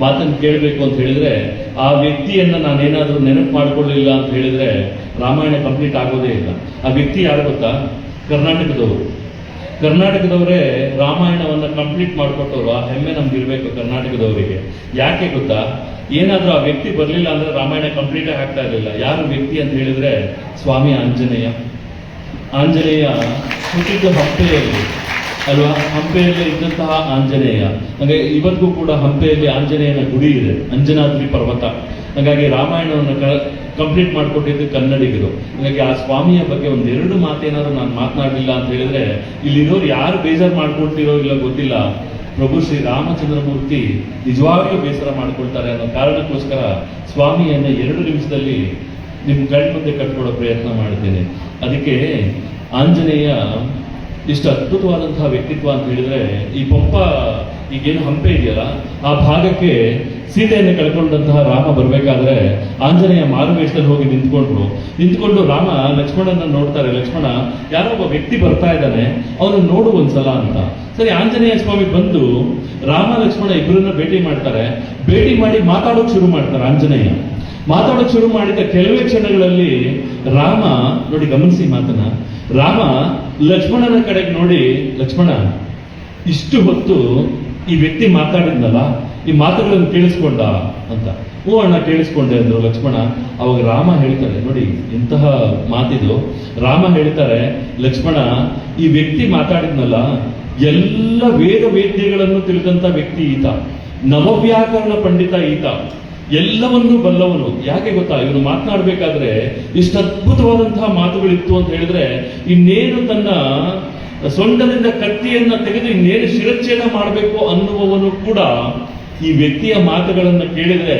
ಮಾತನ್ನು ಕೇಳಬೇಕು ಅಂತ ಹೇಳಿದ್ರೆ, ಆ ವ್ಯಕ್ತಿಯನ್ನ ನಾನೇನಾದ್ರೂ ನೆನಪು ಮಾಡ್ಕೊಳ್ಳಿಲ್ಲ ಅಂತ ಹೇಳಿದ್ರೆ ರಾಮಾಯಣ ಕಂಪ್ಲೀಟ್ ಆಗೋದೇ ಇಲ್ಲ. ಆ ವ್ಯಕ್ತಿ ಯಾರು ಗೊತ್ತಾ? ಕರ್ನಾಟಕದವರೇ ರಾಮಾಯಣವನ್ನ ಕಂಪ್ಲೀಟ್ ಮಾಡಿಕೊಟ್ಟವರು. ಆ ಹೆಮ್ಮೆ ನಮ್ಗೆ ಇರಬೇಕು ಕರ್ನಾಟಕದವರಿಗೆ. ಯಾಕೆ ಗೊತ್ತಾ? ಏನಾದ್ರೂ ಆ ವ್ಯಕ್ತಿ ಬರಲಿಲ್ಲ ಅಂದ್ರೆ ರಾಮಾಯಣ ಕಂಪ್ಲೀಟ್ ಆಗ್ತಾ ಇರಲಿಲ್ಲ. ಯಾರು ವ್ಯಕ್ತಿ ಅಂತ ಹೇಳಿದ್ರೆ ಸ್ವಾಮಿ ಆಂಜನೇಯ. ಆಂಜನೇಯ ಹುಟ್ಟಿದ್ದು ಹಂಪೆಯಲ್ಲಿ ಅಲ್ವಾ? ಹಂಪೆಯಲ್ಲಿ ಇದ್ದಂತಹ ಆಂಜನೇಯ. ಹಾಗೆ ಇವತ್ತಿಗೂ ಕೂಡ ಹಂಪೆಯಲ್ಲಿ ಆಂಜನೇಯನ ಗುಡಿ ಇದೆ, ಅಂಜನಾದ್ರಿ ಪರ್ವತ. ಹಾಗಾಗಿ ರಾಮಾಯಣವನ್ನು ಕಂಪ್ಲೀಟ್ ಮಾಡಿಕೊಟ್ಟಿದ್ದು ಕನ್ನಡಿಗರು. ಹಾಗಾಗಿ ಆ ಸ್ವಾಮಿಯ ಬಗ್ಗೆ 1-2 ಮಾತೇನಾದ್ರು ನಾನು ಮಾತನಾಡಲಿಲ್ಲ ಅಂತ ಹೇಳಿದ್ರೆ ಇಲ್ಲಿರೋರು ಯಾರು ಬೇಜಾರು ಮಾಡ್ಕೊಳ್ತಿರೋ ಇಲ್ಲ ಗೊತ್ತಿಲ್ಲ. ಪ್ರಭು ಶ್ರೀ ರಾಮಚಂದ್ರಮೂರ್ತಿ ನಿಜವಾಗ್ಲೂ ಬೇಸರ ಮಾಡ್ಕೊಳ್ತಾರೆ ಅನ್ನೋ ಕಾರಣಕ್ಕೋಸ್ಕರ ಸ್ವಾಮಿಯನ್ನ 2 ನಿಮಿಷದಲ್ಲಿ ನಿಮ್ಮ ಕಣ್ಣು ಮುಂದೆ ಕಟ್ಕೊಡೋ ಪ್ರಯತ್ನ ಮಾಡ್ತೇನೆ. ಅದಕ್ಕೆ ಆಂಜನೇಯ ಇಷ್ಟು ಅದ್ಭುತವಾದಂತಹ ವ್ಯಕ್ತಿತ್ವ ಅಂತ ಹೇಳಿದ್ರೆ, ಈ ಪಂಪ ಈಗೇನು ಹಂಪೆ ಇದೆಯಲ್ಲ ಆ ಭಾಗಕ್ಕೆ ಸೀತೆಯನ್ನು ಕಳ್ಕೊಂಡಂತಹ ರಾಮ ಬರ್ಬೇಕಾದ್ರೆ ಆಂಜನೇಯ ಮಾರುವೇಷದಲ್ಲಿ ಹೋಗಿ ನಿಂತ್ಕೊಂಡು ರಾಮ ಲಕ್ಷ್ಮಣನ ನೋಡ್ತಾರೆ. ಲಕ್ಷ್ಮಣ, ಯಾರೋ ಒಬ್ಬ ವ್ಯಕ್ತಿ ಬರ್ತಾ ಇದ್ದಾನೆ, ಅವನು ನೋಡು ಒಂದ್ಸಲ ಅಂತ. ಸರಿ, ಆಂಜನೇಯ ಸ್ವಾಮಿ ಬಂದು ರಾಮ ಲಕ್ಷ್ಮಣ ಇಬ್ಬರನ್ನ ಭೇಟಿ ಮಾಡ್ತಾರೆ. ಭೇಟಿ ಮಾಡಿ ಮಾತಾಡೋಕ್ ಶುರು ಮಾಡ್ತಾರೆ. ಆಂಜನೇಯ ಮಾತಾಡೋಕ್ ಶುರು ಮಾಡಿದ ಕೆಲವೇ ಕ್ಷಣಗಳಲ್ಲಿ ರಾಮ ನೋಡಿ, ಗಮನಿಸಿ ಮಾತನ್ನ, ರಾಮ ಲಕ್ಷ್ಮಣನ ಕಡೆಗೆ ನೋಡಿ, ಲಕ್ಷ್ಮಣ, ಇಷ್ಟು ಹೊತ್ತು ಈ ವ್ಯಕ್ತಿ ಮಾತಾಡಿದ್ನಲ್ಲ, ಈ ಮಾತುಗಳನ್ನು ಕೇಳಿಸ್ಕೊಂಡ ಅಂತ. ಹ್ಞೂ ಅಣ್ಣ ಕೇಳಿಸ್ಕೊಂಡೆ ಅಂದ್ರು ಲಕ್ಷ್ಮಣ. ಅವಾಗ ರಾಮ ಹೇಳ್ತಾರೆ, ನೋಡಿ ಇಂತಹ ಮಾತಿದು. ರಾಮ ಹೇಳ್ತಾರೆ, ಲಕ್ಷ್ಮಣ, ಈ ವ್ಯಕ್ತಿ ಮಾತಾಡಿದ್ನಲ್ಲ, ಎಲ್ಲ ವೇದ್ಯಗಳನ್ನು ತಿಳಿದಂತ ವ್ಯಕ್ತಿ ಈತ, ನವವ್ಯಾಕರಣ ಪಂಡಿತ ಈತ, ಎಲ್ಲವನ್ನೂ ಬಲ್ಲವನು. ಯಾಕೆ ಗೊತ್ತಾ? ಇವನು ಮಾತನಾಡ್ಬೇಕಾದ್ರೆ ಇಷ್ಟು ಅದ್ಭುತವಾದಂತಹ ಮಾತುಗಳಿತ್ತು ಅಂತ ಹೇಳಿದ್ರೆ, ಇನ್ನೇನು ತನ್ನ ಸೊಂಟದಿಂದ ಕತ್ತಿಯನ್ನ ತೆಗೆದು ಇನ್ನೇನು ಶಿರಚ್ಛೇದ ಮಾಡಬೇಕು ಅನ್ನುವವನು ಕೂಡ ಈ ವ್ಯಕ್ತಿಯ ಮಾತುಗಳನ್ನು ಕೇಳಿದ್ರೆ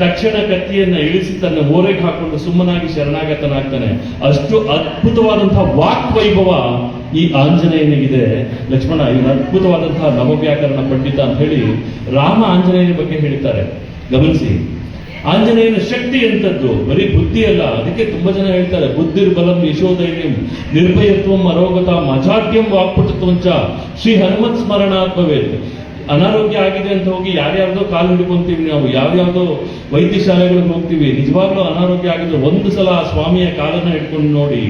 ತಕ್ಷಣ ಕತ್ತಿಯನ್ನ ಇಳಿಸಿ ತನ್ನ ಓರೆಗೆ ಹಾಕೊಂಡು ಸುಮ್ಮನಾಗಿ ಶರಣಾಗತನಾಗ್ತಾನೆ. ಅಷ್ಟು ಅದ್ಭುತವಾದಂತಹ ವಾಕ್ವೈಭವ ಈ ಆಂಜನೇಯನಿಗಿದೆ. ಲಕ್ಷ್ಮಣ ಇವನು ಅದ್ಭುತವಾದಂತಹ ನವವ್ಯಾಕರಣ ಪಂಡಿತ ಅಂತ ಹೇಳಿ ರಾಮ ಆಂಜನೇಯನ ಬಗ್ಗೆ ಹೇಳ್ತಾರೆ. ಗಮನಿಸಿ, ಆಂಜನೇಯನ ಶಕ್ತಿ ಎಂತದ್ದು, ಬರೀ ಬುದ್ಧಿ ಅಲ್ಲ. ಅದಕ್ಕೆ ತುಂಬಾ ಜನ ಹೇಳ್ತಾರೆ, ಬುದ್ಧಿರ್ಬಲಂ ಯಶೋಧೈರ್ಯಂ ನಿರ್ಭಯತ್ವಂ ಅರೋಗತಾಂ ಅಜಾಡ್ಯಂ ವಾಕ್ಪಟುತ್ವಂಚ ಶ್ರೀ ಹನುಮತ್ ಸ್ಮರಣಾತ್ ಭವೇತ್. ಅನಾರೋಗ್ಯ ಆಗಿದೆ ಅಂತ ಹೋಗಿ ಯಾರ್ಯಾರ್ದೋ ಕಾಲು ಹಿಡ್ಕೊಂತೀವಿ ನಾವು, ಯಾವ್ಯಾವ್ದೋ ವೈದ್ಯ ಶಾಲೆಗಳಿಗೆ ಹೋಗ್ತೀವಿ. ನಿಜವಾಗ್ಲೂ ಅನಾರೋಗ್ಯ ಆಗಿದ್ರೆ 1 ಸಲ ಆ ಸ್ವಾಮಿಯ ಕಾಲನ್ನ ಹಿಡ್ಕೊಂಡು ನೋಡಿ.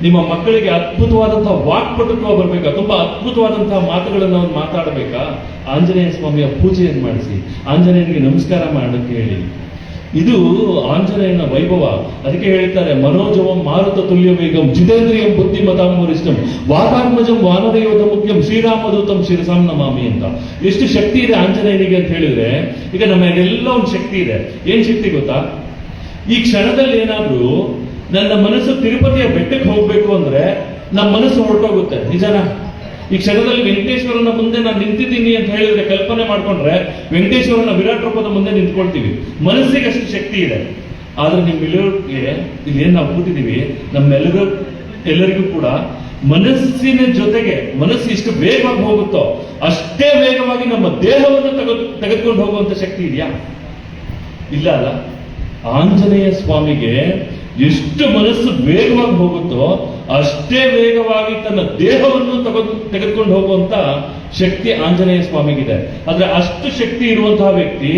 ನಿಮ್ಮ ಮಕ್ಕಳಿಗೆ ಅದ್ಭುತವಾದಂತಹ ವಾಕ್ಪಟುತ್ವ ಬರ್ಬೇಕಾ, ತುಂಬಾ ಅದ್ಭುತವಾದಂತಹ ಮಾತುಗಳನ್ನು ಅವ್ರು ಮಾತಾಡಬೇಕಾ, ಆಂಜನೇಯ ಸ್ವಾಮಿಯ ಪೂಜೆಯನ್ನು ಮಾಡಿಸಿ, ಆಂಜನೇಯನಿಗೆ ನಮಸ್ಕಾರ ಮಾಡಕ್ಕೆ ಹೇಳಿ. ಇದು ಆಂಜನೇಯನ ವೈಭವ. ಅದಕ್ಕೆ ಹೇಳ್ತಾರೆ, ಮನೋಜವಂ ಮಾರುತ ತುಲ್ಯ ವೇಗಂ ಜಿತೇಂದ್ರಿಯಂ ಬುದ್ಧಿಮತಾಂ ವರಿಷ್ಠಂ ವಾತಾತ್ಮಜಂ ವಾನರಯೋಧ ಮುಖ್ಯಂ ಶ್ರೀರಾಮದೂತಂ ಶಿರಸಾಂ ನಮಾಮಿ ಅಂತ. ಎಷ್ಟು ಶಕ್ತಿ ಇದೆ ಆಂಜನೇಯನಿಗೆ ಅಂತ ಹೇಳಿದ್ರೆ, ಈಗ ನಮಗೆಲ್ಲ ಒಂದು ಶಕ್ತಿ ಇದೆ. ಏನ್ ಶಕ್ತಿ ಗೊತ್ತಾ? ಈ ಕ್ಷಣದಲ್ಲಿ ಏನಾದ್ರೂ ನನ್ನ ಮನಸ್ಸು ತಿರುಪತಿಯ ಬೆಟ್ಟಕ್ಕೆ ಹೋಗ್ಬೇಕು ಅಂದ್ರೆ ನಮ್ಮ ಮನಸ್ಸು ಹೊರಟೋಗುತ್ತೆ. ನಿಜನಾ? ಈ ಕ್ಷಣದಲ್ಲಿ ವೆಂಕಟೇಶ್ವರನ ಮುಂದೆ ನಾನು ನಿಂತಿದ್ದೀನಿ ಅಂತ ಹೇಳಿದ್ರೆ ಕಲ್ಪನೆ ಮಾಡ್ಕೊಂಡ್ರೆ ವೆಂಕಟೇಶ್ವರನ ವಿರಾಟ್ ರೂಪದ ಮುಂದೆ ನಿಂತ್ಕೊಳ್ತೀವಿ. ಮನಸ್ಸಿಗೆ ಅಷ್ಟು ಶಕ್ತಿ ಇದೆ. ಆದ್ರೆ ನಿಮ್ಮೆಲ್ಲರಿಗೆ ಇಲ್ಲಿ ಏನ್ ನಾವು ಕೂತಿದ್ದೀವಿ, ಎಲ್ಲರಿಗೂ ಕೂಡ ಮನಸ್ಸಿನ ಜೊತೆಗೆ ಮನಸ್ಸು ಎಷ್ಟು ವೇಗವಾಗಿ ಹೋಗುತ್ತೋ ಅಷ್ಟೇ ವೇಗವಾಗಿ ನಮ್ಮ ದೇಹವನ್ನು ತೆಗೆದುಕೊಂಡು ಹೋಗುವಂತ ಶಕ್ತಿ ಇದೆಯಾ? ಇಲ್ಲ ಅಲ್ಲ. ಆಂಜನೇಯ ಸ್ವಾಮಿಗೆ ಎಷ್ಟು ಮನಸ್ಸು ವೇಗವಾಗಿ ಹೋಗುತ್ತೋ ಅಷ್ಟೇ ವೇಗವಾಗಿ ತನ್ನ ದೇಹವನ್ನು ತೆಗೆದುಕೊಂಡು ಹೋಗುವಂತ ಶಕ್ತಿ ಆಂಜನೇಯ ಸ್ವಾಮಿಗಿದೆ. ಆದ್ರೆ ಅಷ್ಟು ಶಕ್ತಿ ಇರುವಂತಹ ವ್ಯಕ್ತಿ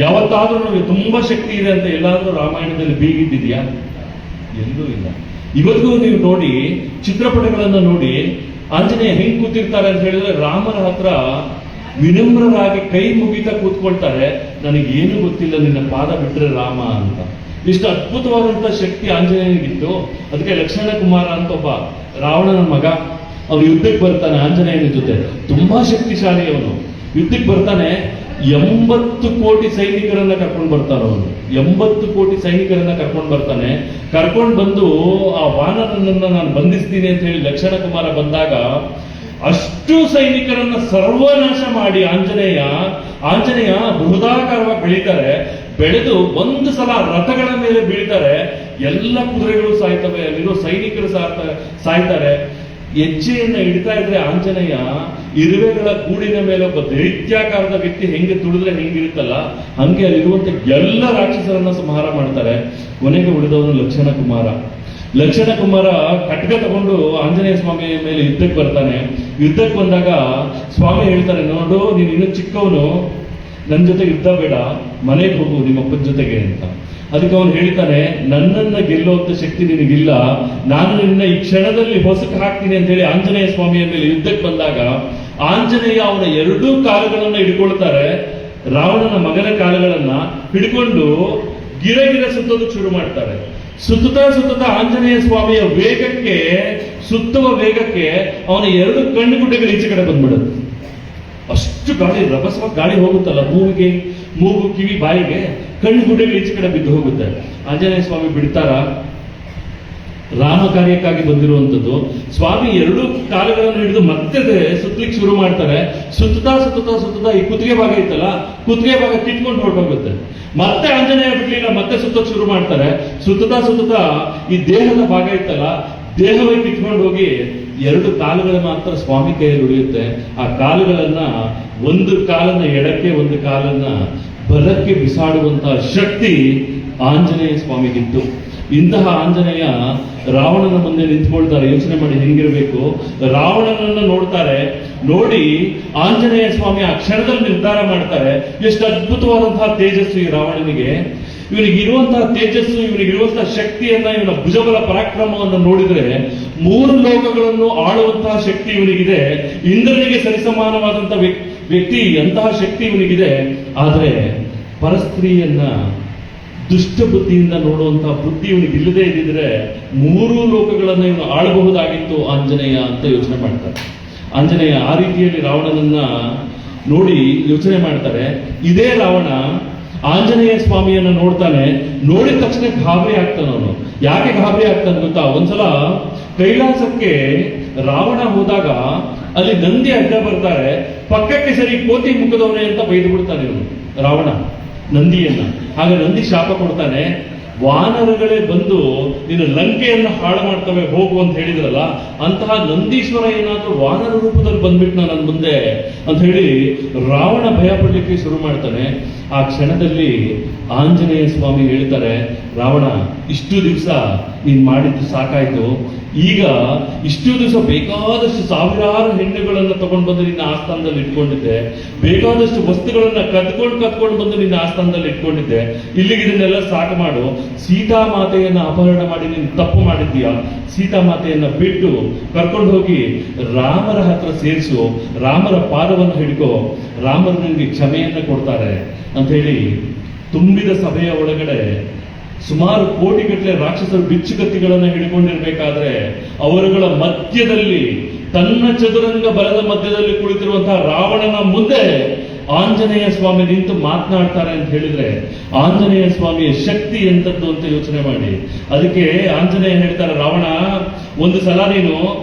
ಯಾವತ್ತಾದ್ರೂ ನಮಗೆ ತುಂಬಾ ಶಕ್ತಿ ಇದೆ ಅಂತ ಎಲ್ಲಾದ್ರೂ ರಾಮಾಯಣದಲ್ಲಿ ಬೀಗಿದ್ದಿದೆಯಾ? ಎಲ್ಲೂ ಇಲ್ಲ. ಇವತ್ತಿಗೂ ನೀವು ನೋಡಿ, ಚಿತ್ರಪಟಗಳನ್ನ ನೋಡಿ, ಆಂಜನೇಯ ಹೆಂಗ್ ಕೂತಿರ್ತಾರೆ ಅಂತ ಹೇಳಿದ್ರೆ ರಾಮನ ಹತ್ರ ವಿನಮ್ರರಾಗಿ ಕೈ ಮುಗಿತಾ ಕೂತ್ಕೊಳ್ತಾರೆ. ನನಗೇನು ಗೊತ್ತಿಲ್ಲ, ನಿನ್ನ ಪಾದ ಬಿಟ್ರೆ ರಾಮ ಅಂತ. ಇಷ್ಟು ಅದ್ಭುತವಾದಂತ ಶಕ್ತಿ ಆಂಜನೇಯನಿಗಿತ್ತು. ಅದಕ್ಕೆ ಲಕ್ಷ್ಮಣ ಕುಮಾರ ಅಂತ ಒಬ್ಬ ರಾವಣನ ಮಗ, ಅವನು ಯುದ್ಧಕ್ಕೆ ಬರ್ತಾನೆ ಆಂಜನೇಯನ ಜೊತೆ. ತುಂಬಾ ಶಕ್ತಿಶಾಲಿ ಅವನು. ಯುದ್ಧಕ್ಕೆ ಬರ್ತಾನೆ, 80 ಕೋಟಿ ಸೈನಿಕರನ್ನ ಕರ್ಕೊಂಡು ಬರ್ತಾನೆ ಅವನು. 80 ಕೋಟಿ ಸೈನಿಕರನ್ನ ಕರ್ಕೊಂಡು ಬರ್ತಾನೆ. ಕರ್ಕೊಂಡು ಬಂದು ಆ ವಾನರನನ್ನ ನಾನು ಬಂಧಿಸ್ತೀನಿ ಅಂತ ಹೇಳಿ ಲಕ್ಷ್ಮಣ ಕುಮಾರ ಬಂದಾಗ ಅಷ್ಟು ಸೈನಿಕರನ್ನ ಸರ್ವನಾಶ ಮಾಡಿ ಆಂಜನೇಯ ಬೃಹದಾಕಾರವಾಗಿ ಬೆಳೀತಾರೆ. ಬೆಳೆದು ಒಂದು ಸಲ ರಥಗಳ ಮೇಲೆ ಬೀಳ್ತಾರೆ. ಎಲ್ಲ ಕುದುರೆಗಳು ಸಾಯ್ತವೆ, ಅಲ್ಲಿರೋ ಸೈನಿಕರು ಸಾಯ್ತಾರೆ. ಹೆಜ್ಜೆಯನ್ನ ಇಡ್ತಾ ಇದ್ರೆ ಆಂಜನೇಯ ಇರುವೆಗಳ ಗೂಡಿನ ಮೇಲೆ ಒಬ್ಬ ದೈತ್ಯಾಕಾರದ ವ್ಯಕ್ತಿ ಹೆಂಗೆ ತುಳಿದ್ರೆ ಹೆಂಗಿರುತ್ತಲ್ಲ ಹಂಗೆ ಅಲ್ಲಿರುವಂತ ಎಲ್ಲ ರಾಕ್ಷಸರನ್ನ ಸಂಹಾರ ಮಾಡ್ತಾರೆ. ಕೊನೆಗೆ ಉಳಿದವನು ಲಕ್ಷ್ಮಣ ಕುಮಾರ ಖಡ್ಗ ತಗೊಂಡು ಆಂಜನೇಯ ಸ್ವಾಮಿ ಮೇಲೆ ಯುದ್ಧಕ್ಕೆ ಬರ್ತಾನೆ. ಯುದ್ಧಕ್ಕೆ ಬಂದಾಗ ಸ್ವಾಮಿ ಹೇಳ್ತಾರೆ, ನೋಡು ನೀನು ಇನ್ನೂ ಚಿಕ್ಕವನು, ನನ್ನ ಜೊತೆ ಯುದ್ಧ ಬೇಡ, ಮನೆಗೆ ಹೋಗು ನಿಮ್ಮಪ್ಪನ ಜೊತೆಗೆ ಅಂತ. ಅದಕ್ಕೆ ಅವನು ಹೇಳ್ತಾನೆ, ನನ್ನನ್ನ ಗೆಲ್ಲುವಂತ ಶಕ್ತಿ ನಿನಗಿಲ್ಲ, ನಾನು ನಿನ್ನ ಈ ಕ್ಷಣದಲ್ಲಿ ಹೊಸಕ್ಕೆ ಹಾಕ್ತೀನಿ ಅಂತ ಹೇಳಿ ಆಂಜನೇಯ ಸ್ವಾಮಿಯ ಮೇಲೆ ಯುದ್ಧಕ್ಕೆ ಬಂದಾಗ ಆಂಜನೇಯ ಅವನ 2 ಕಾಲುಗಳನ್ನ ಹಿಡ್ಕೊಳ್ತಾರೆ. ರಾವಣನ ಮಗನ ಕಾಲುಗಳನ್ನ ಹಿಡ್ಕೊಂಡು ಗಿರ ಸುತ್ತೋದಕ್ಕೆ ಶುರು ಮಾಡ್ತಾರೆ. ಸುತ್ತುತ್ತಾ ಆಂಜನೇಯ ಸ್ವಾಮಿಯ ಸುತ್ತುವ ವೇಗಕ್ಕೆ ಅವನ 2 ಕಣ್ಣು ಗುಡ್ಡೆಗಳು ಈಚೆ ಕಡೆ ಬಂದ್ಬಿಡುತ್ತೆ. ಅಷ್ಟು ಗಾಳಿ, ರಭಸವಾಗಿ ಗಾಳಿ ಹೋಗುತ್ತಲ್ಲ, ಮೂಗು ಕಿವಿ ಬಾಯಿಗೆ, ಕಣ್ಣು ಗುಡ್ಡೆಗಳು ಈಚೆ ಕಡೆ ಬಿದ್ದು ಹೋಗುತ್ತೆ. ಆಂಜನೇಯ ಸ್ವಾಮಿ ಬಿಡ್ತಾರ? ರಾಮ ಕಾರ್ಯಕ್ಕಾಗಿ ಬಂದಿರುವಂತದ್ದು. ಸ್ವಾಮಿ 2 ಕಾಲುಗಳನ್ನು ಹಿಡಿದು ಮತ್ತೆ ಸುತ್ತಲಿಕ್ಕೆ ಶುರು ಮಾಡ್ತಾರೆ. ಸುತ್ತುತ್ತಾ ಈ ಕುತ್ತಿಗೆ ಭಾಗ ಇತ್ತಲ್ಲ, ಕುತ್ತಿಗೆ ಭಾಗ ಕಿತ್ಕೊಂಡು ಹೊರಟೋಗುತ್ತೆ. ಮತ್ತೆ ಆಂಜನೇಯ ಬಿಡ್ಲಿಲ್ಲ, ಮತ್ತೆ ಸುತ್ತಕ್ಕೆ ಶುರು ಮಾಡ್ತಾರೆ. ಸುತ್ತುತ್ತಾ ಈ ದೇಹದ ಭಾಗ ಇತ್ತಲ್ಲ, ದೇಹವೇ ಕಿತ್ಕೊಂಡು ಹೋಗಿ 2 ಕಾಲುಗಳು ಮಾತ್ರ ಸ್ವಾಮಿ ಕೈಯಲ್ಲಿ ಉಳಿಯುತ್ತೆ. ಆ ಕಾಲುಗಳನ್ನ, ಒಂದು ಕಾಲನ್ನ ಎಡಕ್ಕೆ, ಒಂದು ಕಾಲನ್ನ ಬಲಕ್ಕೆ ಬಿಸಾಡುವಂತಹ ಶಕ್ತಿ ಆಂಜನೇಯ ಸ್ವಾಮಿಗಿತ್ತು. ಇಂತಹ ಆಂಜನೇಯ ರಾವಣನ ಮುಂದೆ ನಿಂತ್ಕೊಳ್ತಾರೆ. ಯೋಚನೆ ಮಾಡಿ ಹೆಂಗಿರ್ಬೇಕು. ರಾವಣನನ್ನ ನೋಡ್ತಾರೆ. ನೋಡಿ ಆಂಜನೇಯ ಸ್ವಾಮಿ ಆ ಕ್ಷಣದಲ್ಲಿ ನಿರ್ಧಾರ ಮಾಡ್ತಾರೆ. ಎಷ್ಟು ಅದ್ಭುತವಾದಂತಹ ತೇಜಸ್ಸು ಈ ರಾವಣನಿಗೆ. ಇವನಿಗಿರುವಂತಹ ತೇಜಸ್ಸು, ಇವನಿಗಿರುವಂತಹ ಶಕ್ತಿಯನ್ನ, ಇವನ ಭುಜಬಲ ಪರಾಕ್ರಮವನ್ನು ನೋಡಿದ್ರೆ 3 ಲೋಕಗಳನ್ನು ಆಳುವಂತಹ ಶಕ್ತಿ ಇವನಿಗಿದೆ. ಇಂದ್ರನಿಗೆ ಸರಿಸಮಾನವಾದಂತಹ ವ್ಯಕ್ತಿ, ಅಂತಹ ಶಕ್ತಿ ಇವನಿಗಿದೆ. ಆದ್ರೆ ಪರಸ್ತ್ರೀಯನ್ನ ದುಷ್ಟ ಬುದ್ಧಿಯಿಂದ ನೋಡುವಂತಹ ಬುದ್ಧಿ ಇವನಿಗೆ ಇಲ್ಲದೆ ಇದ್ದಿದ್ರೆ 3 ಲೋಕಗಳನ್ನು ಇವನು ಆಳಬಹುದಾಗಿತ್ತು ಆಂಜನೇಯ ಅಂತ ಯೋಚನೆ ಮಾಡ್ತಾರೆ. ಆಂಜನೇಯ ಆ ರೀತಿಯಲ್ಲಿ ರಾವಣನನ್ನ ನೋಡಿ ಯೋಚನೆ ಮಾಡ್ತಾರೆ. ಇದೇ ರಾವಣ ಆಂಜನೇಯ ಸ್ವಾಮಿಯನ್ನ ನೋಡ್ತಾನೆ. ನೋಡಿದ ತಕ್ಷಣ ಗಾಬರಿ ಆಗ್ತಾನ ಅವನು. ಯಾಕೆ ಗಾಬರಿ ಆಗ್ತಾನೆ ಗೊತ್ತಾ? ಒಂದ್ಸಲ ಕೈಲಾಸಕ್ಕೆ ರಾವಣ ಹೋದಾಗ ಅಲ್ಲಿ ನಂದಿ ಅಡ್ಡ ಬರ್ತಾರೆ. ಪಕ್ಕಕ್ಕೆ ಸರಿ ಕೋತಿ ಮುಖದವನೇ ಅಂತ ಬೈದು ಬಿಡ್ತಾನೆ ಇವನು ರಾವಣ ನಂದಿಯನ್ನ. ಆಗ ನಂದಿ ಶಾಪ ಕೊಡ್ತಾನೆ, ವಾನರಗಳೇ ಬಂದು ನೀನು ಲಂಕೆಯನ್ನು ಹಾಳು ಮಾಡ್ತವೆ ಹೋಗು ಅಂತ ಹೇಳಿದ್ರಲ್ಲ, ಅಂತಹ ನಂದೀಶ್ವರ ಏನಾದ್ರೂ ವಾನರ ರೂಪದಲ್ಲಿ ಬಂದ್ಬಿಟ್ನ ನನ್ನ ಮುಂದೆ ಅಂತ ಹೇಳಿ ರಾವಣ ಭಯ ಪಡ್ಲಿಕ್ಕೆ ಶುರು ಮಾಡ್ತಾನೆ. ಆ ಕ್ಷಣದಲ್ಲಿ ಆಂಜನೇಯ ಸ್ವಾಮಿ ಹೇಳ್ತಾರೆ, ರಾವಣ ಇಷ್ಟು ದಿವಸ ನೀನ್ ಮಾಡಿದ್ದು ಸಾಕಾಯ್ತು. ಈಗ ಇಷ್ಟು ದಿವಸ ಬೇಕಾದಷ್ಟು ಸಾವಿರಾರು ಹೆಣ್ಣುಗಳನ್ನು ತಗೊಂಡು ಬಂದು ನಿನ್ನ ಆಸ್ಥಾನದಲ್ಲಿ ಇಟ್ಕೊಂಡಿದ್ದೆ, ಬೇಕಾದಷ್ಟು ವಸ್ತುಗಳನ್ನ ಕದ್ಕೊಂಡು ಬಂದು ನಿನ್ನ ಆಸ್ಥಾನದಲ್ಲಿ ಇಟ್ಕೊಂಡಿದ್ದೆ. ಇಲ್ಲಿಗೆ ಇದನ್ನೆಲ್ಲ ಸಾಕು ಮಾಡು. ಸೀತಾಮಾತೆಯನ್ನ ಅಪಹರಣ ಮಾಡಿ ನೀನು ತಪ್ಪು ಮಾಡಿದ್ದೀಯಾ. ಸೀತಾಮಾತೆಯನ್ನ ಬಿಟ್ಟು ಕರ್ಕೊಂಡು ಹೋಗಿ ರಾಮರ ಹತ್ರ ಸೇರಿಸು, ರಾಮರ ಪಾದವನ್ನು ಹಿಡ್ಕೋ, ರಾಮರು ನಿನಗೆ ಕ್ಷಮೆಯನ್ನ ಕೊಡ್ತಾರೆ ಅಂತ ಹೇಳಿ ತುಂಬಿದ ಸಭೆಯ ಒಳಗಡೆ ಸುಮಾರು ಕೋಟಿಗಟ್ಟಲೆ ರಾಕ್ಷಸರು ಬಿಚ್ಚುಗತ್ತಿಗಳನ್ನು ಹಿಡ್ಕೊಂಡಿರ್ಬೇಕಾದ್ರೆ ಅವರುಗಳ ಮಧ್ಯದಲ್ಲಿ, ತನ್ನ ಚದುರಂಗ ಬಲದ ಮಧ್ಯದಲ್ಲಿ ಕುಳಿತಿರುವಂತಹ ರಾವಣನ ಮುಂದೆ ಆಂಜನೇಯ ಸ್ವಾಮಿ ನಿಂತು ಮಾತನಾಡ್ತಾರೆ ಅಂತ ಹೇಳಿದ್ರೆ ಆಂಜನೇಯ ಸ್ವಾಮಿಯ ಶಕ್ತಿ ಎಂತದ್ದು ಅಂತ ಯೋಚನೆ ಮಾಡಿ. ಅದಕ್ಕೆ ಆಂಜನೇಯ ಹೇಳ್ತಾರೆ, ರಾವಣ ಒಂದು ಸಲ ನೀನು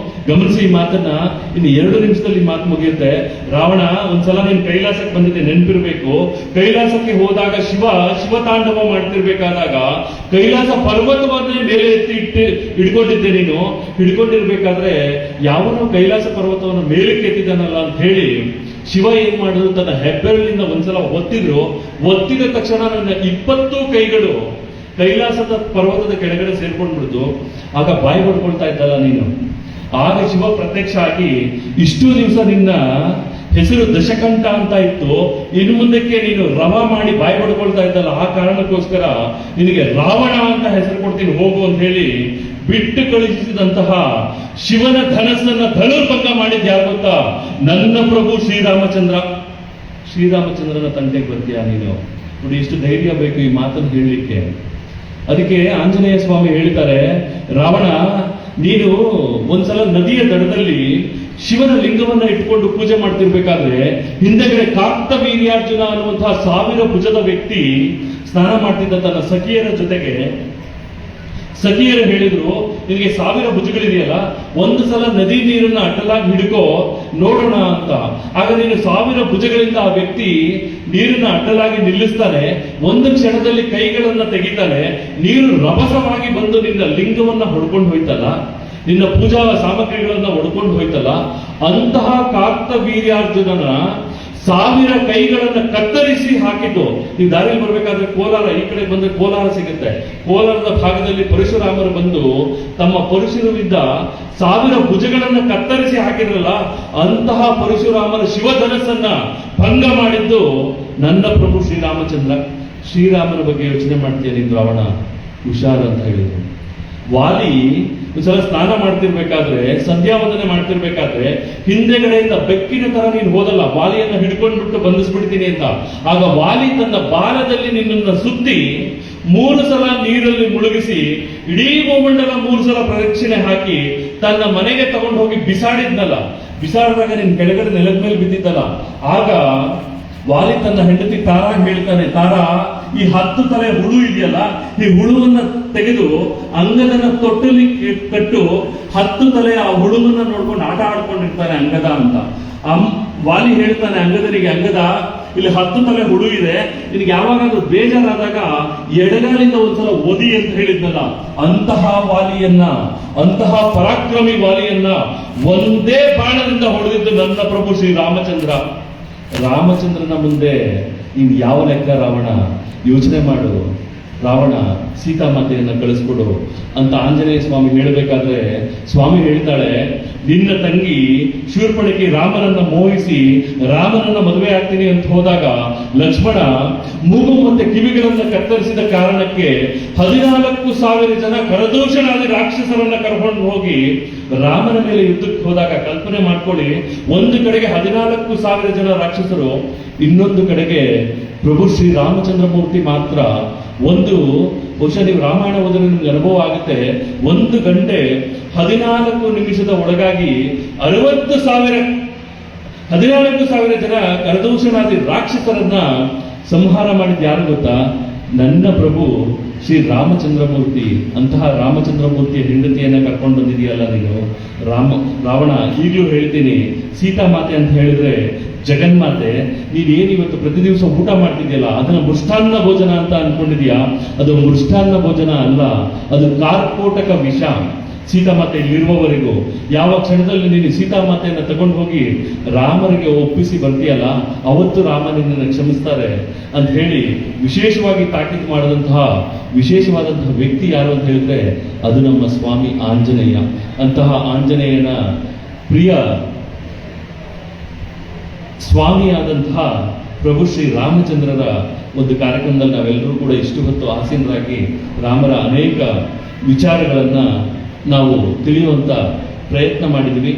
ಗಮನಿಸಿ ಮಾತನ್ನ, ಇನ್ನು 2 ನಿಮಿಷದಲ್ಲಿ ಮಾತು ಮುಗಿಯುತ್ತೆ. ರಾವಣ ಒಂದ್ಸಲ ನೀನು ಕೈಲಾಸಕ್ಕೆ ಬಂದಿದ್ದೆ, ನೆನಪಿರ್ಬೇಕು. ಕೈಲಾಸಕ್ಕೆ ಹೋದಾಗ ಶಿವ ತಾಂಡವ ಮಾಡ್ತಿರ್ಬೇಕಾದಾಗ ಕೈಲಾಸ ಪರ್ವತವನ್ನೇ ಮೇಲೆ ಎತ್ತಿ ಹಿಡ್ಕೊಂಡಿದ್ದೆ ನೀನು. ಹಿಡ್ಕೊಂಡಿರ್ಬೇಕಾದ್ರೆ ಯಾವನು ಕೈಲಾಸ ಪರ್ವತವನ್ನು ಮೇಲಕ್ಕೆ ಎತ್ತಿದ್ದಾನಲ್ಲ ಅಂತ ಹೇಳಿ ಶಿವ ಏನ್ ಮಾಡಿದ್ರು, ತನ್ನ ಹೆಬ್ಬೆರಳಿಂದ ಒಂದ್ಸಲ ಒತ್ತಿದ ತಕ್ಷಣ ನನ್ನ 20 ಕೈಗಳು ಕೈಲಾಸದ ಪರ್ವತದ ಕೆಳಗಡೆ ಸೇರ್ಕೊಂಡ್ಬಿಡ್ತು. ಆಗ ಬಾಯಿ ಹೊಡ್ಕೊಳ್ತಾ ಇದ್ದಲ್ಲ ನೀನು. ಆಗ ಶಿವ ಪ್ರತ್ಯಕ್ಷ ಆಗಿ, ಇಷ್ಟು ದಿವಸ ನಿನ್ನ ಹೆಸರು ದಶಕಂಠ ಅಂತ ಇತ್ತು, ಇನ್ನು ಮುಂದಕ್ಕೆ ನೀನು ರವ ಮಾಡಿ ಬಾಯಿ ಹೊಡ್ಕೊಳ್ತಾ ಇದ್ದಲ್ಲ, ಆ ಕಾರಣಕ್ಕೋಸ್ಕರ ನಿನಗೆ ರಾವಣ ಅಂತ ಹೆಸರು ಕೊಡ್ತೀನಿ ಹೋಗು ಅಂತ ಹೇಳಿ ಬಿಟ್ಟು ಕಳುಹಿಸಿದಂತಹ ಶಿವನ ಧನಸ್ಸನ್ನ ಧನುರ್ಭಂಗ ಮಾಡಿದ್ ಯಾರು ಗೊತ್ತಾ? ನನ್ನ ಪ್ರಭು ಶ್ರೀರಾಮಚಂದ್ರ. ಶ್ರೀರಾಮಚಂದ್ರನ ತಂಟೆಗೆ ಬರ್ತೀಯ ನೀನು. ನೋಡಿ, ಇಷ್ಟು ಧೈರ್ಯ ಬೇಕು ಈ ಮಾತನ್ನು ಹೇಳಲಿಕ್ಕೆ. ಅದಕ್ಕೆ ಆಂಜನೇಯ ಸ್ವಾಮಿ ಹೇಳ್ತಾರೆ, ರಾವಣ, ನೀನು ಒಂದ್ಸಲ ನದಿಯ ದಡದಲ್ಲಿ ಶಿವನ ಲಿಂಗವನ್ನ ಇಟ್ಕೊಂಡು ಪೂಜೆ ಮಾಡ್ತಿರ್ಬೇಕಾದ್ರೆ ಹಿಂದೆಗಡೆ ಕಾರ್ತವೀರ್ಯಾರ್ಜುನ ಅನ್ನುವಂತಹ 1000 ಭುಜದ ವ್ಯಕ್ತಿ ಸ್ನಾನ ಮಾಡ್ತಿದ್ದ ತನ್ನ ಸಖಿಯರ ಜೊತೆಗೆ. ಸಖಿಯರು ಹೇಳಿದ್ರು, ನಿನಗೆ 1000 ಭುಜಗಳಿದೆಯಲ್ಲ, ಒಂದು ಸಲ ನದಿ ನೀರನ್ನ ಅಡ್ಡಲಾಗಿ ಹಿಡ್ಕೋ ನೋಡೋಣ ಅಂತ. ಆಗ ನೀನು 1000 ಭುಜಗಳಿಂದ ಆ ವ್ಯಕ್ತಿ ನೀರನ್ನ ಅಡ್ಡಲಾಗಿ ನಿಲ್ಲಿಸ್ತಾನೆ. ಒಂದು ಕ್ಷಣದಲ್ಲಿ ಕೈಗಳನ್ನ ತೆಗಿತಾನೆ, ನೀರು ರಭಸವಾಗಿ ಬಂದು ನಿನ್ನ ಲಿಂಗವನ್ನ ಹೊಡ್ಕೊಂಡು ಹೋಯ್ತಲ್ಲ, ನಿನ್ನ ಪೂಜಾ ಸಾಮಗ್ರಿಗಳನ್ನ ಹೊಡ್ಕೊಂಡು ಹೋಯ್ತಲ್ಲ, ಅಂತಹ ಕಾರ್ತವೀರ್ಯಾರ್ಜುನನ 1000 ಕೈಗಳನ್ನ ಕತ್ತರಿಸಿ ಹಾಕಿದ್ದು. ನೀವು ದಾರಿಯಲ್ಲಿ ಬರ್ಬೇಕಾದ್ರೆ ಕೋಲಾರ, ಈ ಕಡೆ ಬಂದ್ರೆ ಕೋಲಾರ ಸಿಗುತ್ತೆ. ಕೋಲಾರದ ಭಾಗದಲ್ಲಿ ಪರಶುರಾಮರು ಬಂದು ತಮ್ಮ ಪರಶುವಿಂದ 1000 ಭುಜಗಳನ್ನ ಕತ್ತರಿಸಿ ಹಾಕಿದ್ರಲ್ಲ, ಅಂತಹ ಪರಶುರಾಮನ ಶಿವಧನಸ್ಸನ್ನ ಭಂಗ ಮಾಡಿದ್ದು ನನ್ನ ಪ್ರಭು ಶ್ರೀರಾಮಚಂದ್ರ. ಶ್ರೀರಾಮನ ಬಗ್ಗೆ ಯೋಚನೆ ಮಾಡ್ತೀಯ ನೀನು ರಾವಣ, ಹುಷಾರ್ ಅಂತ ಹೇಳಿದ್ರು. ವಾಲಿ ಒಂದ್ಸಲ ಸ್ನಾನ ಮಾಡ್ತಿರ್ಬೇಕಾದ್ರೆ, ಸಂಧ್ಯಾ ವಂದನೆ ಮಾಡ್ತಿರ್ಬೇಕಾದ್ರೆ ಹಿಂದೆಗಡೆಯಿಂದ ಬೆಕ್ಕಿನ ತರ ನೀನು ಹೋದಲ್ಲ, ವಾಲಿಯನ್ನ ಹಿಡ್ಕೊಂಡ್ಬಿಟ್ಟು ಬಂಧಿಸ್ಬಿಡ್ತೀನಿ ಅಂತ. ಆಗ ವಾಲಿ ತನ್ನ ಬಾಲದಲ್ಲಿ ನಿನ್ನನ್ನು ಸುತ್ತಿ 3 ಸಲ ನೀರಲ್ಲಿ ಮುಳುಗಿಸಿ ಇಡೀ ಭೂಮಂಡಲ 3 ಸಲ ಪ್ರದಕ್ಷಿಣೆ ಹಾಕಿ ತನ್ನ ಮನೆಗೆ ತಗೊಂಡು ಹೋಗಿ ಬಿಸಾಡಿದ್ನಲ್ಲ. ಬಿಸಾಡಿದಾಗ ನಿನ್ ಕೆಳಗಡೆ ನೆಲದ ಮೇಲೆ ಬಿದ್ದಿದ್ದಲ್ಲ, ಆಗ ವಾಲಿ ತನ್ನ ಹೆಂಡತಿ ತಾರಾ ಹೇಳ್ತಾನೆ, ತಾರಾ, ಈ 10 ತಲೆ ಹುಳು ಇದೆಯಲ್ಲ, ಈ ಹುಳುವನ್ನ ತೆಗೆದು ಅಂಗದನ ತೊಟ್ಟಲಿ ಕಟ್ಟು 10 ತಲೆ ಆ ಹುಳುವನ್ನ ನೋಡ್ಕೊಂಡು ಆಟ ಆಡ್ಕೊಂಡಿರ್ತಾನೆ ಅಂಗದ ಅಂತ. ವಾಲಿ ಹೇಳ್ತಾನೆ ಅಂಗದನಿಗೆ, ಅಂಗದ, ಇಲ್ಲಿ 10 ತಲೆ ಹುಳು ಇದೆ, ನಿನಗೆ ಯಾವಾಗಾದ್ರೂ ಬೇಜಾರಾದಾಗ ಎಡಗಾಲಿಂದ ಒಂದ್ಸಲ ಒದಿ ಅಂತ ಹೇಳಿದ್ನಲ್ಲ, ಅಂತಹ ವಾಲಿಯನ್ನ, ಅಂತಹ ಪರಾಕ್ರಮಿ ವಾಲಿಯನ್ನ ಒಂದೇ ಬಾಣದಿಂದ ಹೊಡೆದಿದ್ದು ನನ್ನ ಪ್ರಭು ಶ್ರೀ ರಾಮಚಂದ್ರ. ರಾಮಚಂದ್ರನ ಮುಂದೆ ಇನ್ ಯಾವ ಲೆಕ್ಕ ರಾವಣ? ಯೋಚನೆ ಮಾಡು. ರಾವಣ, ಸೀತಾಮಾತೆಯನ್ನ ಕಳಿಸ್ಕೊಡು ಅಂತ ಆಂಜನೇಯ ಸ್ವಾಮಿ ಹೇಳಬೇಕಾದ್ರೆ ಸ್ವಾಮಿ ಹೇಳ್ತಾಳೆ, ನಿನ್ನ ತಂಗಿ ಶೂರ್ಪಣಖಿ ರಾಮನನ್ನ ಮೋಹಿಸಿ ರಾಮನನ್ನ ಮದುವೆ ಆಗ್ತೀನಿ ಅಂತ ಹೋದಾಗ ಲಕ್ಷ್ಮಣ ಮೂಗು ಮತ್ತೆ ಕಿವಿಗಳನ್ನ ಕತ್ತರಿಸಿದ ಕಾರಣಕ್ಕೆ 14,000 ಜನ ಕರದೂಷಣಾದಿ ರಾಕ್ಷಸರನ್ನ ಕರ್ಕೊಂಡು ಹೋಗಿ ರಾಮನ ಮೇಲೆ ಯುದ್ಧಕ್ಕೆ ಹೋದಾಗ ಕಲ್ಪನೆ ಮಾಡ್ಕೊಳ್ಳಿ, ಒಂದು ಕಡೆಗೆ 14,000 ಜನ ರಾಕ್ಷಸರು, ಇನ್ನೊಂದು ಕಡೆಗೆ ಪ್ರಭು ಶ್ರೀ ರಾಮಚಂದ್ರ ಮೂರ್ತಿ ಮಾತ್ರ. ಒಂದು ಬಹುಶಃ ನೀವು ರಾಮಾಯಣ ಓದಿದ್ರೆ ನಿಮ್ಗೆ ಅನುಭವ ಆಗುತ್ತೆ, 1 ಗಂಟೆ 14 ನಿಮಿಷದ ಒಳಗಾಗಿ 14,000 ಜನ ಕರದೂಷಣಾದಿ ರಾಕ್ಷಸರನ್ನ ಸಂಹಾರ ಮಾಡಿದ ಯಾರು ಗೊತ್ತಾ? ನನ್ನ ಪ್ರಭು ಶ್ರೀ ರಾಮಚಂದ್ರ ಮೂರ್ತಿ. ಅಂತಹ ರಾಮಚಂದ್ರ ಮೂರ್ತಿಯ ಹೆಂಡತಿಯನ್ನ ಕರ್ಕೊಂಡು ಬಂದಿದೆಯಲ್ಲ ನೀನು ರಾವಣ. ಈಗಲೂ ಹೇಳ್ತೀನಿ, ಸೀತಾಮಾತೆ ಅಂತ ಹೇಳಿದ್ರೆ ಜಗನ್ಮಾತೆ. ನೀನೇನು ಇವತ್ತು ಪ್ರತಿ ದಿವಸ ಊಟ ಮಾಡ್ತಿದ್ಯಲ್ಲ, ಅದನ್ನ ಮೃಷ್ಟಾನ್ನ ಭೋಜನ ಅಂತ ಅನ್ಕೊಂಡಿದ್ಯಾ? ಅದು ಮೃಷ್ಟಾನ್ನ ಭೋಜನ ಅಲ್ಲ, ಅದು ಕಾರ್ಕೋಟಕ ವಿಷ. ಸೀತಾಮಾತೆ ಇಲ್ಲಿರುವವರೆಗೂ ಯಾವ ಕ್ಷಣದಲ್ಲಿ ನೀನು ಸೀತಾಮಾತೆಯನ್ನ ತಗೊಂಡು ಹೋಗಿ ರಾಮರಿಗೆ ಒಪ್ಪಿಸಿ ಬರ್ತೀಯಲ್ಲ, ಅವತ್ತು ರಾಮ ನಿನ್ನನ್ನು ಕ್ಷಮಿಸ್ತಾರೆ ಅಂತ ಹೇಳಿ ವಿಶೇಷವಾಗಿ ತಾಕೀತು ಮಾಡಿದಂತಹ ವಿಶೇಷವಾದಂತಹ ವ್ಯಕ್ತಿ ಯಾರು ಅಂತ ಹೇಳಿದ್ರೆ ಅದು ನಮ್ಮ ಸ್ವಾಮಿ ಆಂಜನೇಯ. ಅಂತಹ ಆಂಜನೇಯನ ಪ್ರಿಯ ಸ್ವಾಮಿಯಾದಂತಹ ಪ್ರಭು ಶ್ರೀ ರಾಮಚಂದ್ರರ ಒಂದು ಕಾರ್ಯಕ್ರಮದಲ್ಲಿ ನಾವೆಲ್ಲರೂ ಕೂಡ ಇಷ್ಟು ಹೊತ್ತು ಆಸೀನರಾಗಿ ರಾಮರ ಅನೇಕ ವಿಚಾರಗಳನ್ನ ನಾವು ತಿಳಿಯುವಂತ ಪ್ರಯತ್ನ ಮಾಡಿದ್ವಿ.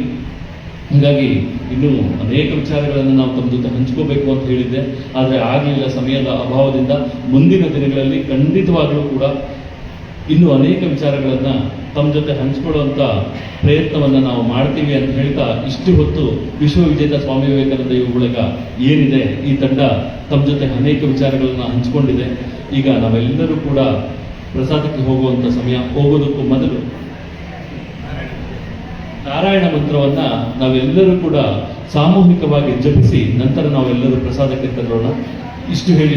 ಹಾಗಾಗಿ ಇನ್ನೂ ಅನೇಕ ವಿಚಾರಗಳನ್ನು ನಾವು ತಮ್ಮ ಜೊತೆ ಹಂಚ್ಕೋಬೇಕು ಅಂತ ಹೇಳಿದ್ದೆ, ಆದರೆ ಆಗಲಿಲ್ಲ ಸಮಯದ ಅಭಾವದಿಂದ. ಮುಂದಿನ ದಿನಗಳಲ್ಲಿ ಖಂಡಿತವಾಗಲೂ ಕೂಡ ಇನ್ನೂ ಅನೇಕ ವಿಚಾರಗಳನ್ನ ತಮ್ಮ ಜೊತೆ ಹಂಚ್ಕೊಳ್ಳುವಂತ ಪ್ರಯತ್ನವನ್ನ ನಾವು ಮಾಡ್ತೀವಿ ಅಂತ ಹೇಳ್ತಾ, ಇಷ್ಟು ಹೊತ್ತು ವಿಶ್ವವಿಜೇತ ಸ್ವಾಮಿ ವಿವೇಕಾನಂದ ಯುವ ಬಳಗ ಏನಿದೆ, ಈ ತಂಡ ತಮ್ಮ ಜೊತೆ ಅನೇಕ ವಿಚಾರಗಳನ್ನ ಹಂಚಿಕೊಂಡಿದೆ. ಈಗ ನಾವೆಲ್ಲರೂ ಕೂಡ ಪ್ರಸಾದಕ್ಕೆ ಹೋಗುವಂತ ಸಮಯ. ಹೋಗೋದಕ್ಕೂ ಮೊದಲು ನಾರಾಯಣ ಮಂತ್ರವನ್ನ ನಾವೆಲ್ಲರೂ ಕೂಡ ಸಾಮೂಹಿಕವಾಗಿ ಜಪಿಸಿ ನಂತರ ನಾವೆಲ್ಲರೂ ಪ್ರಸಾದಕ್ಕೆ ತರೋಣ. ಇಷ್ಟು ಹೇಳಿ